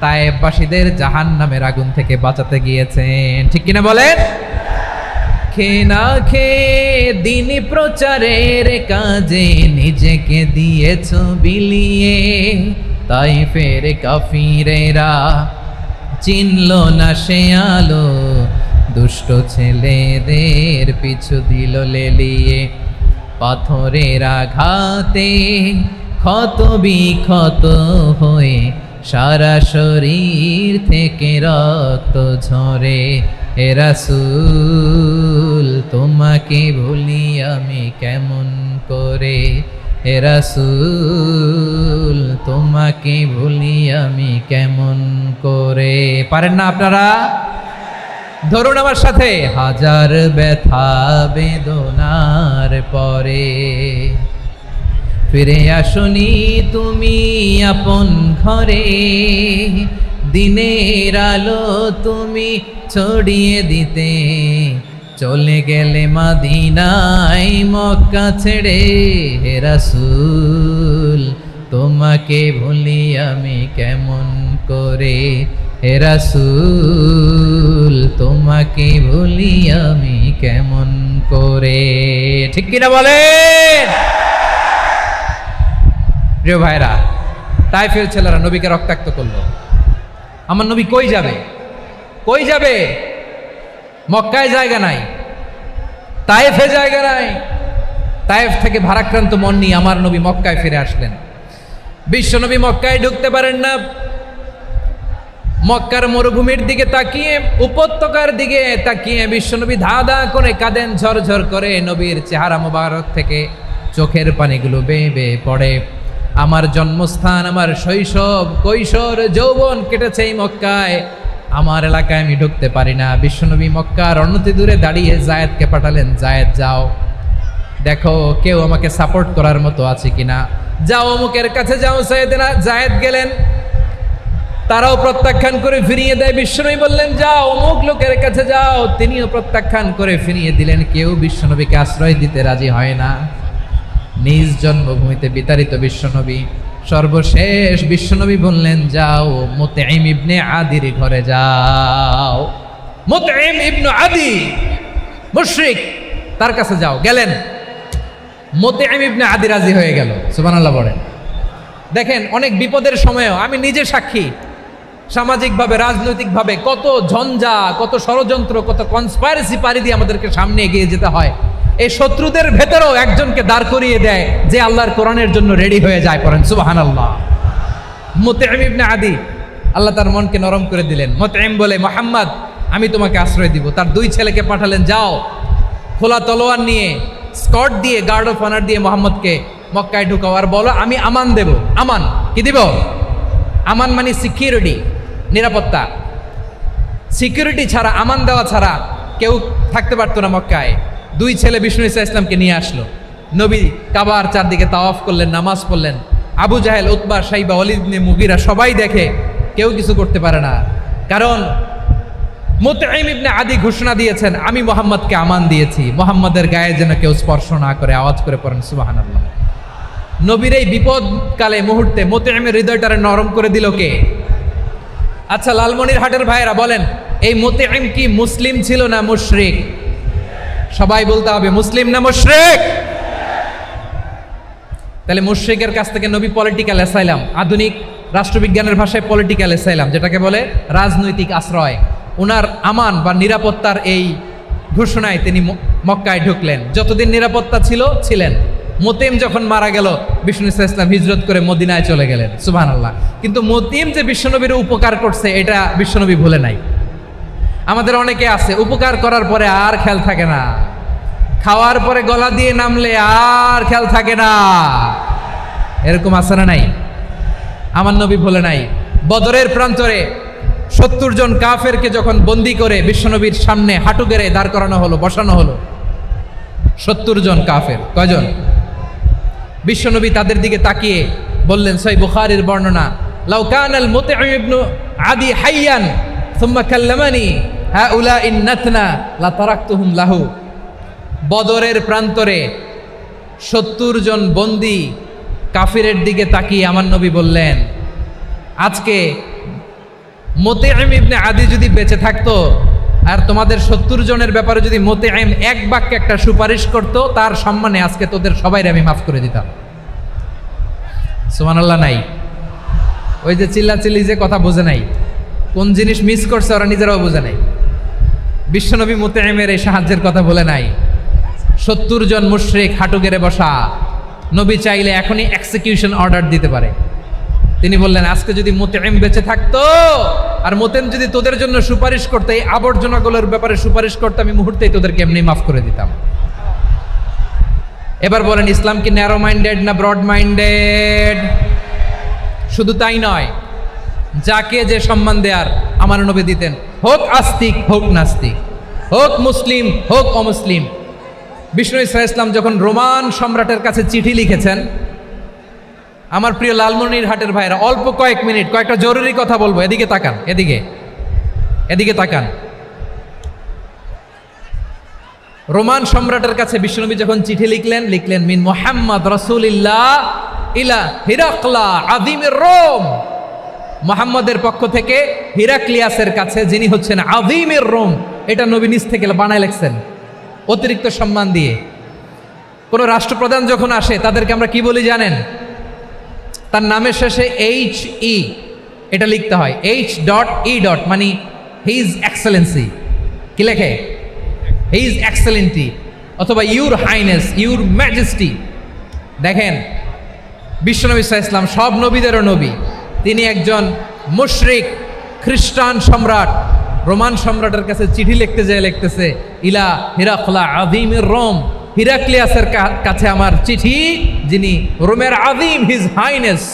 তায়েফবাসীদের জাহান্নামের আগুন থেকে বাঁচাতে গিয়েছেন। ঠিক কিনা বলেন? খেয়ে না খেয়ে দিন প্রচারের কাজে নিজেকে দিয়েছ বিলিয়ে, তায়েফের কাফিরেরা চিনল না সে আলো, দুষ্ট ছেলেদের পিছু দিল লেলিয়ে, পাথরের আঘাতে ক্ষত বিক্ষত হয়ে সারা শরীর থেকে রক্ত ঝরে। হে রাসূল তোমাকে ভুলি আমি কেমন করে, হে রাসূল তোমাকে ভুলি আমি কেমন করে। পারেন না আপনারা? ধরুন আমার সাথে। হাজার ব্যথা বেদনার পরে ফিরে আসনি তুমি আপন ঘরে, দিনের আলো তুমি ছড়িয়ে দিতে, চলে গেলে মদিনায় মক্কা ছেড়ে। হে রাসূল তোমাকে ভুলি আমি কেমন করে, হে রাসূল তোমাকে ভুলি আমি কেমন করে। ঠিক কিনা বলেন? প্রিয় ভাইরা, তায়েফের ছেলেরা নবীকে রক্তাক্ত করলো। আমার নবী কই যাবে? কই যাবে? মক্কায় জায়গা নাই, তায়েফে জায়গা নাই। তায়েফ থেকে ভারাক্রান্ত মন নিয়ে আমার নবী মক্কায় ফিরে আসলেন। বিশ্বনবী মক্কায় ঢুকতে পারেন না। মক্কার মরুভূমির দিকে তাকিয়ে, উপত্যকার দিকে তাকিয়ে বিশ্বনবী ধা ধা করে কাঁদেন, ঝরঝর করে নবীর চেহারা মোবারক থেকে চোখের পানিগুলো বেয়ে বেয়ে পড়ে। আমার জন্মস্থান, আমার শৈশব, কৈশোর, যৌবন কেটেছে এই মক্কায়, আমার এলাকায় আমি ঢুকতে পারি না। বিশ্বনবী মক্কার অনতি দূরে দাঁড়িয়ে জায়েদকে পাঠালেন, জায়েদ যাও দেখো কেউ আমাকে সাপোর্ট করার মতো আছে কিনা, যাও অমুকের কাছে যাও। জায়েদ গেলেন, তারাও প্রত্যাখ্যান করে ফিরিয়ে দেয়। বিশ্বনবী বললেন যাও অমুক লোকের কাছে যাও, তিনিও প্রত্যাখ্যান করে ফিরিয়ে দিলেন। কেউ বিশ্বনবীকে আশ্রয় দিতে রাজি হয় না। নিজ জন্মভূমিতে বিতাড়িত বিশ্বনবী, সর্বশেষ বিশ্বনবী বললেন যাও মুতঈম ইবনে আদির ঘরে যাও। মুতঈম ইবনে আদি মুশরিক, তার কাছে যাও। গেলেন, মুতঈম ইবনে আদি রাজি হয়ে গেল। সুবহানাল্লাহ বলেন। দেখেন অনেক বিপদের সময়ও আমি নিজে সাক্ষী, সামাজিকভাবে রাজনৈতিকভাবে কত ঝঞ্ঝা, কত ষড়যন্ত্র, কত কনস্পাইরেসি পাড়ি দিয়ে আমাদেরকে সামনে এগিয়ে যেতে হয়। এই শত্রুদের ভেতরেও একজনকে দাঁড় করিয়ে দেয় যে আল্লাহর কোরআনের জন্য রেডি হয়ে যায়। পড়েন সুবহানাল্লাহ। মুতঈম ইবনে আদি, আল্লাহ তার মনকে নরম করে দিলেন। মুতঈম বলে মুহাম্মদ আমি তোমাকে আশ্রয় দিব। তার দুই ছেলেকে পাঠালেন, যাও খোলা তলোয়ার নিয়ে, স্কট দিয়ে, গার্ড অফ অনার দিয়ে মুহাম্মদকে মক্কায় ঢুকাও, আর বলো আমি আমান দেব। আমান কি দিব? আমান মানে সিকিউরিটি, নিরাপত্তা। সিকিউরিটি ছাড়া, আমান দেওয়া ছাড়া কেউ থাকতে পারতো না মক্কায়। দুই ছেলে বিষ্ণু ইসা ইসলামকে নিয়ে আসলো। নবী কাবার চারদিকে তাওয়াফ করলেন, নামাজ পড়লেন। আবু জাহেল, উতবা, শাইবা, ওয়ালিদ ইবনে মুগীরা সবাই দেখে, কেউ কিছু করতে পারে না। কারণ মুতঈম ইবনে আদি ঘোষণা দিয়েছেন আমি মুহাম্মদকে আমান দিয়েছি, মুহাম্মদের গায়ে যেন কেউ স্পর্শ না করে। আওয়াজ করে পড়েন সুবহানাল্লাহ। নবীর এই বিপদকালে মুহূর্তে মুতঈমের হৃদয়টারে নরম করে দিল কে? আচ্ছা লালমনির হাটের ভাইয়েরা বলেন, এই মুতঈম কি মুসলিম ছিল না মুশরিক? সবাই বলতে হবে মুসলিম না মুশরিক? তাহলে মুশরিকের কাছ থেকে নবী পলিটিক্যাল অ্যাসাইলাম, আধুনিক রাষ্ট্রবিজ্ঞানের ভাষায় পলিটিক্যাল অ্যাসাইলাম যেটাকে বলে রাজনৈতিক আশ্রয়, ওনার আমান বা নিরাপত্তার এই ঘোষণায় তিনি মক্কায় ঢুকলেন। যতদিন নিরাপত্তা ছিলেন। মোতেম যখন মারা গেল, বিষ্ণু ইসলাম হিজরত করে মদিনায় চলে গেলেন। সুবহানাল্লাহ। কিন্তু মোতেম যে বিশ্বনবীর উপকার করছে এটা বিশ্বনবী ভুলে নাই। আমাদের অনেকে আছে উপকার করার পরে আর খেয়াল থাকে না, খাওয়ার পরে গলা দিয়ে নামলে আর খেয়াল থাকে না, এরকম আছে না নাই? আমার নবী ভুলে নাই। বদরের প্রান্তরে 70 জন কাফেরকে যখন বন্দি করে বিশ্বনবীর সামনে হাঁটু গেড়ে দাঁড় করানো হলো, বসানো হলো, 70 জন কাফের। কয়জন? বিশ্বনবী তাদের দিকে তাকিয়ে বললেন, সহিহ বুখারীর বর্ণনা, লাউ কানাল মুতঈম ইবনু আদি হাইয়ান সুম্মা কাল্লামানি হাউলাইন নাতনা লা তারাকতুহুম লাহু। বদরের প্রান্তরে 70 জন বন্দি কাফিরের দিকে তাকিয়ে আমার নবী বললেন, আজকে মুতঈম ইবনে আদি যদি বেঁচে থাকতো আর তোমাদের 70 জনের ব্যাপারে যদি মুতঈম এক বাক্যে একটা সুপারিশ করত, তার সম্মানে আজকে তোদের সবাইরে আমি মাফ করে দিতাম। সুবহানাল্লাহ। নাই ওই যে চিল্লাচিল্লি যে কথা বোঝে নাই, কোন জিনিস মিস করছে ওরা নিজেরাও বোঝে নাই। বিশ্বনবী মুতঈমের এই সাহায্যের কথা বলে নাই। 70 জন মুশরিক হাঁটু গেড়ে বসা, নবী চাইলে এখনই এক্সিকিউশন অর্ডার দিতে পারে। তিনি বললেন, আজকে যদি মুতঈম বেঁচে থাকতো আর মুতঈম যদি তোদের জন্য সুপারিশ করতে, এই আবর্জনাগুলোর ব্যাপারে সুপারিশ করতে, আমি মুহূর্তেই তোদেরকে এমনি মাফ করে দিতাম। এবার বলেন, ইসলাম কি ন্যারো মাইন্ডেড না ব্রড মাইন্ডেড? শুধু তাই নয়, যাকে যে সম্মান দেয়ার আমার নবী দিতেন, হোক আস্তিক হোক নাস্তিক, হোক মুসলিম হোক অমুসলিম। বিষ্ণু ইসলাম যখন রোমান সম্রাটের কাছে চিঠি লিখেছেন, আমার প্রিয় লালমনিরহাটের ভাইরা, অল্প কয়েক মিনিট কয়েকটা জরুরি কথা বলবো, এদিকে তাকান, এদিকে তাকান। রোমান সম্রাটের কাছে বিশ্বনবী যখন চিঠি লিখলেন মিন মুহাম্মদ রাসূলিল্লাহ ইলা হিরাকলা আযীমির রোম। মুহাম্মদের পক্ষ থেকে হিরাক্লিয়াসের কাছে, যিনি হচ্ছেন আযীমির রোম। এটা নবী নিজ থেকে বানায় লিখছেন অতিরিক্ত সম্মান দিয়ে। কোন রাষ্ট্রপ্রধান যখন আসে তাদেরকে আমরা কি বলি জানেন? তার নামের শেষে HE এটা লিখতে হয়, H.E. মানে হিজ এক্সেলেন্সি। কি লেখে? হিজ এক্সেলেন্টি, অথবা ইউর হাইনেস, ইউর ম্যাজেস্টি। দেখেন, বিশ্বনবী সাল্লাল্লাহু আলাইহি ওয়াসাল্লাম সব নবীদেরও নবী। তিনি একজন মুশরিক খ্রিস্টান সম্রাট, রোমান সম্রাটের কাছে চিঠি লিখতে যায়, লিখতেছে ইলা হিরাকলা আযীমির রোম, হিরাক্লিয়াসের কাছে আমার চিঠি, যিনি রোমের আযীম, হিজ হাইনেস,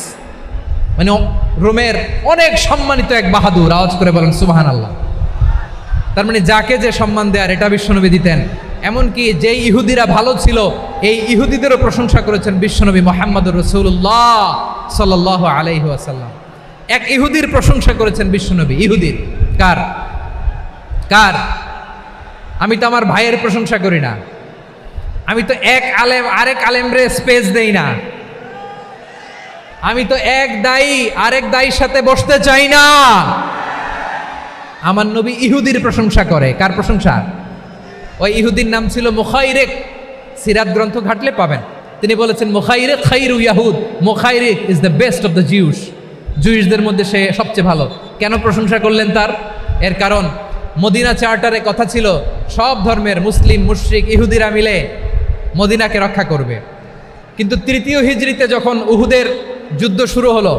মানে রোমের অনেক সম্মানিত এক বাহাদুর। আওয়াজ করে বলেন সুবহানাল্লাহ। তার মানে যাকে যে সম্মান দেয়ার এটা বিশ্বনবী দিতেন। এমনকি যেই ইহুদিরা ভালো ছিল, এই ইহুদিদেরও প্রশংসা করেছেন বিশ্বনবী মুহাম্মদুর রাসূলুল্লাহ সাল্লাল্লাহু আলাইহি ওয়াসাল্লাম। এক ইহুদির প্রশংসা করেছেন বিশ্বনবী। ইহুদির কার? আমি তো আমার ভাইয়ের প্রশংসা করি না, আমি তো এক আলেম আরেক আলেমরে স্পেস দেই না, আমি তো এক দায়ী আরেক দায়ীর সাথে বসতে চাই না। আমার নবী ইহুদির প্রশংসা করে। কার প্রশংসা? ওই ইহুদির নাম ছিল মুখাইরিক। সিরাত গ্রন্থ ঘাটলে পাবেন। তিনি বলেছেন, মুখাইরিক খাইরু ইয়াহুদ, Mukhayriq is the best of the Jews. জুইশদের মধ্যে সে সবচেয়ে ভালো। কেন প্রশংসা করলেন তার? এর কারণ মদিনা চার্টারে কথা ছিল সব ধর্মের মুসলিম, মুশরিক, ইহুদিরা মিলে মদিনাকে রক্ষা করবে। কিন্তু 3য় হিজরিতে যখন উহুদের যুদ্ধ শুরু হলো,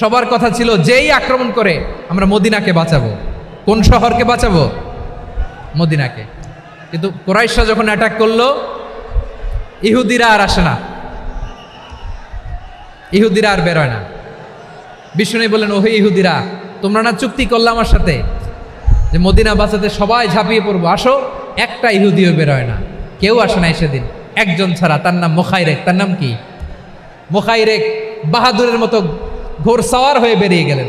সবার কথা ছিল যেই আক্রমণ করে আমরা মদিনাকে বাঁচাবো। কোন শহরকে বাঁচাবো? মদিনাকে। কিন্তু কুরাইশরা যখন অ্যাটাক করলো, ইহুদিরা আর আসে না, ইহুদিরা আর বেরোয় না। বিষ্ণু বললেন, ওহে ইহুদিরা, তোমরা না চুক্তি করলে আমার সাথে যে মদিনা বাঁচাতে সবাই ঝাঁপিয়ে পড়বো, আসো। একটা ইহুদিও বেরোয় না, কেউ আসে নাই সেদিন, একজন ছাড়া। তার নাম মুখাইরেক। তার নাম কি? মুখাইরেক বাহাদুরের মতো ঘোড়সাওয়ার হয়ে বেরিয়ে গেলেন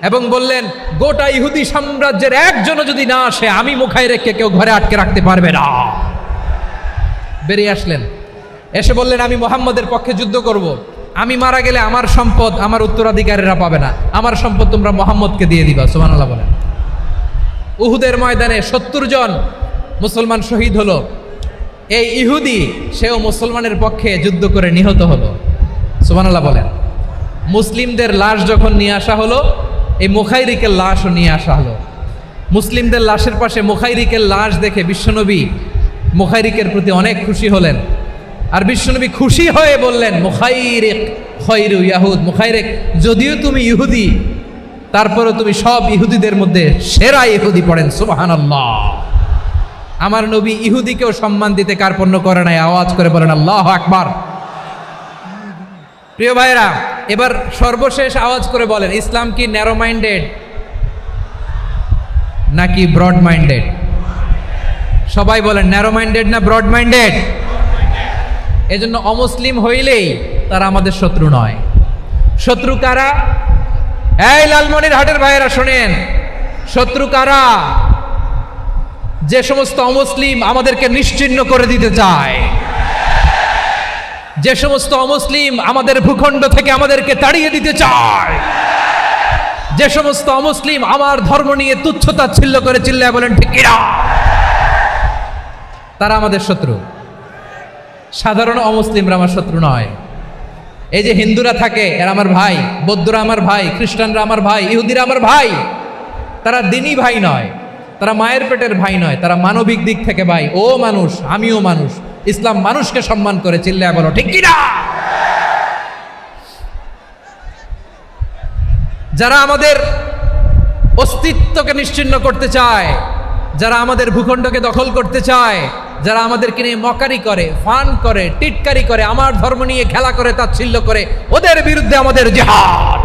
এবং বললেন, গোটা ইহুদি সাম্রাজ্যের একজনও যদি না আসে, আমি মুখাইরেককে কেউ ঘরে আটকে রাখতে পারবে না। বেরিয়ে আসলেন, এসে বললেন, আমি মুহাম্মদের পক্ষে যুদ্ধ করব। আমি মারা গেলে আমার সম্পদ আমার উত্তরাধিকারীরা পাবে না, আমার সম্পদ তোমরা মুহাম্মদকে দিয়ে দিবা। সুবহানাল্লাহ বলেন। উহুদের ময়দানে 70 জন মুসলমান শহীদ হলো। এই ইহুদি, সেও মুসলমানের পক্ষে যুদ্ধ করে নিহত হলো। সুবহানাল্লাহ বলেন। মুসলিমদের লাশ যখন নিয়ে আসা হলো, এই মুখাইরিকের লাশও নিয়ে আসা হলো। মুসলিমদের লাশের পাশে মুখাইরিকের লাশ দেখে বিশ্বনবী মুখাইরিকের প্রতি অনেক খুশি হলেন। আর বিশ্বনবী খুশি হয়ে বললেন, মুখাইরিক খয়রু ইয়াহুদ, মুখাইরিক যদিও তুমি ইহুদি, তারপরেও তুমি সব ইহুদিদের মধ্যে সেরা ইহুদি। পড়েন সুবহানাল্লাহ। আমার নবী ইহুদিকেও সম্মান দিতে কার্পণ্য করে নাই। আওয়াজ করে বলেন আল্লাহু আকবার। প্রিয় ভাইরা, এবার সর্বশেষ আওয়াজ করে বলেন, ইসলাম কি ন্যারো মাইন্ডেড নাকি ব্রড মাইন্ডেড? সবাই বলেন ন্যারো মাইন্ডেড না ব্রড মাইন্ডেড? এজন্য অমুসলিম হইলেই তারা আমাদের শত্রু নয়। শত্রু কারা? এই লালমনিরহাটের ভাইয়েরা শোনেন, শত্রু কারা? যে সমস্ত অমুসলিম আমাদেরকে নিশ্চিহ্ন করে দিতে চায়, যে সমস্ত অমুসলিম আমাদের ভূখণ্ড থেকে আমাদেরকে তাড়িয়ে দিতে চায়, যে সমস্ত অমুসলিম আমার ধর্ম নিয়ে তুচ্ছতাচ্ছিল্য করে চিল্লায় বলেন ঠিক কিনা, তারা আমাদের শত্রু। সাধারণ অমুসলিমরা আমার শত্রু নয়। এই যে হিন্দুরা থাকে এরা আমার ভাই, বৌদ্ধরা আমার ভাই, খ্রিস্টানরা আমার ভাই, ইহুদিরা আমার ভাই। তারা দিনই ভাই নয়, তারা মায়ের পেটের ভাই নয়, তারা মানবিক দিক থেকে ভাই। ও মানুষ, আমিও মানুষ। ইসলাম মানুষকে সম্মান করে, চিল্লায় বলো ঠিক কিনা। যারা আমাদের অস্তিত্বকে নিশ্চিহ্ন করতে চায়, যারা আমাদের ভূখণ্ডকে দখল করতে চায়, যারা আমাদেরকে নিয়ে মকারি করে, ফান করে, টিটকারি করে, আমার ধর্ম নিয়ে খেলা করে, তাচ্ছিল্য করে, ওদের বিরুদ্ধে আমাদের জিহাদ।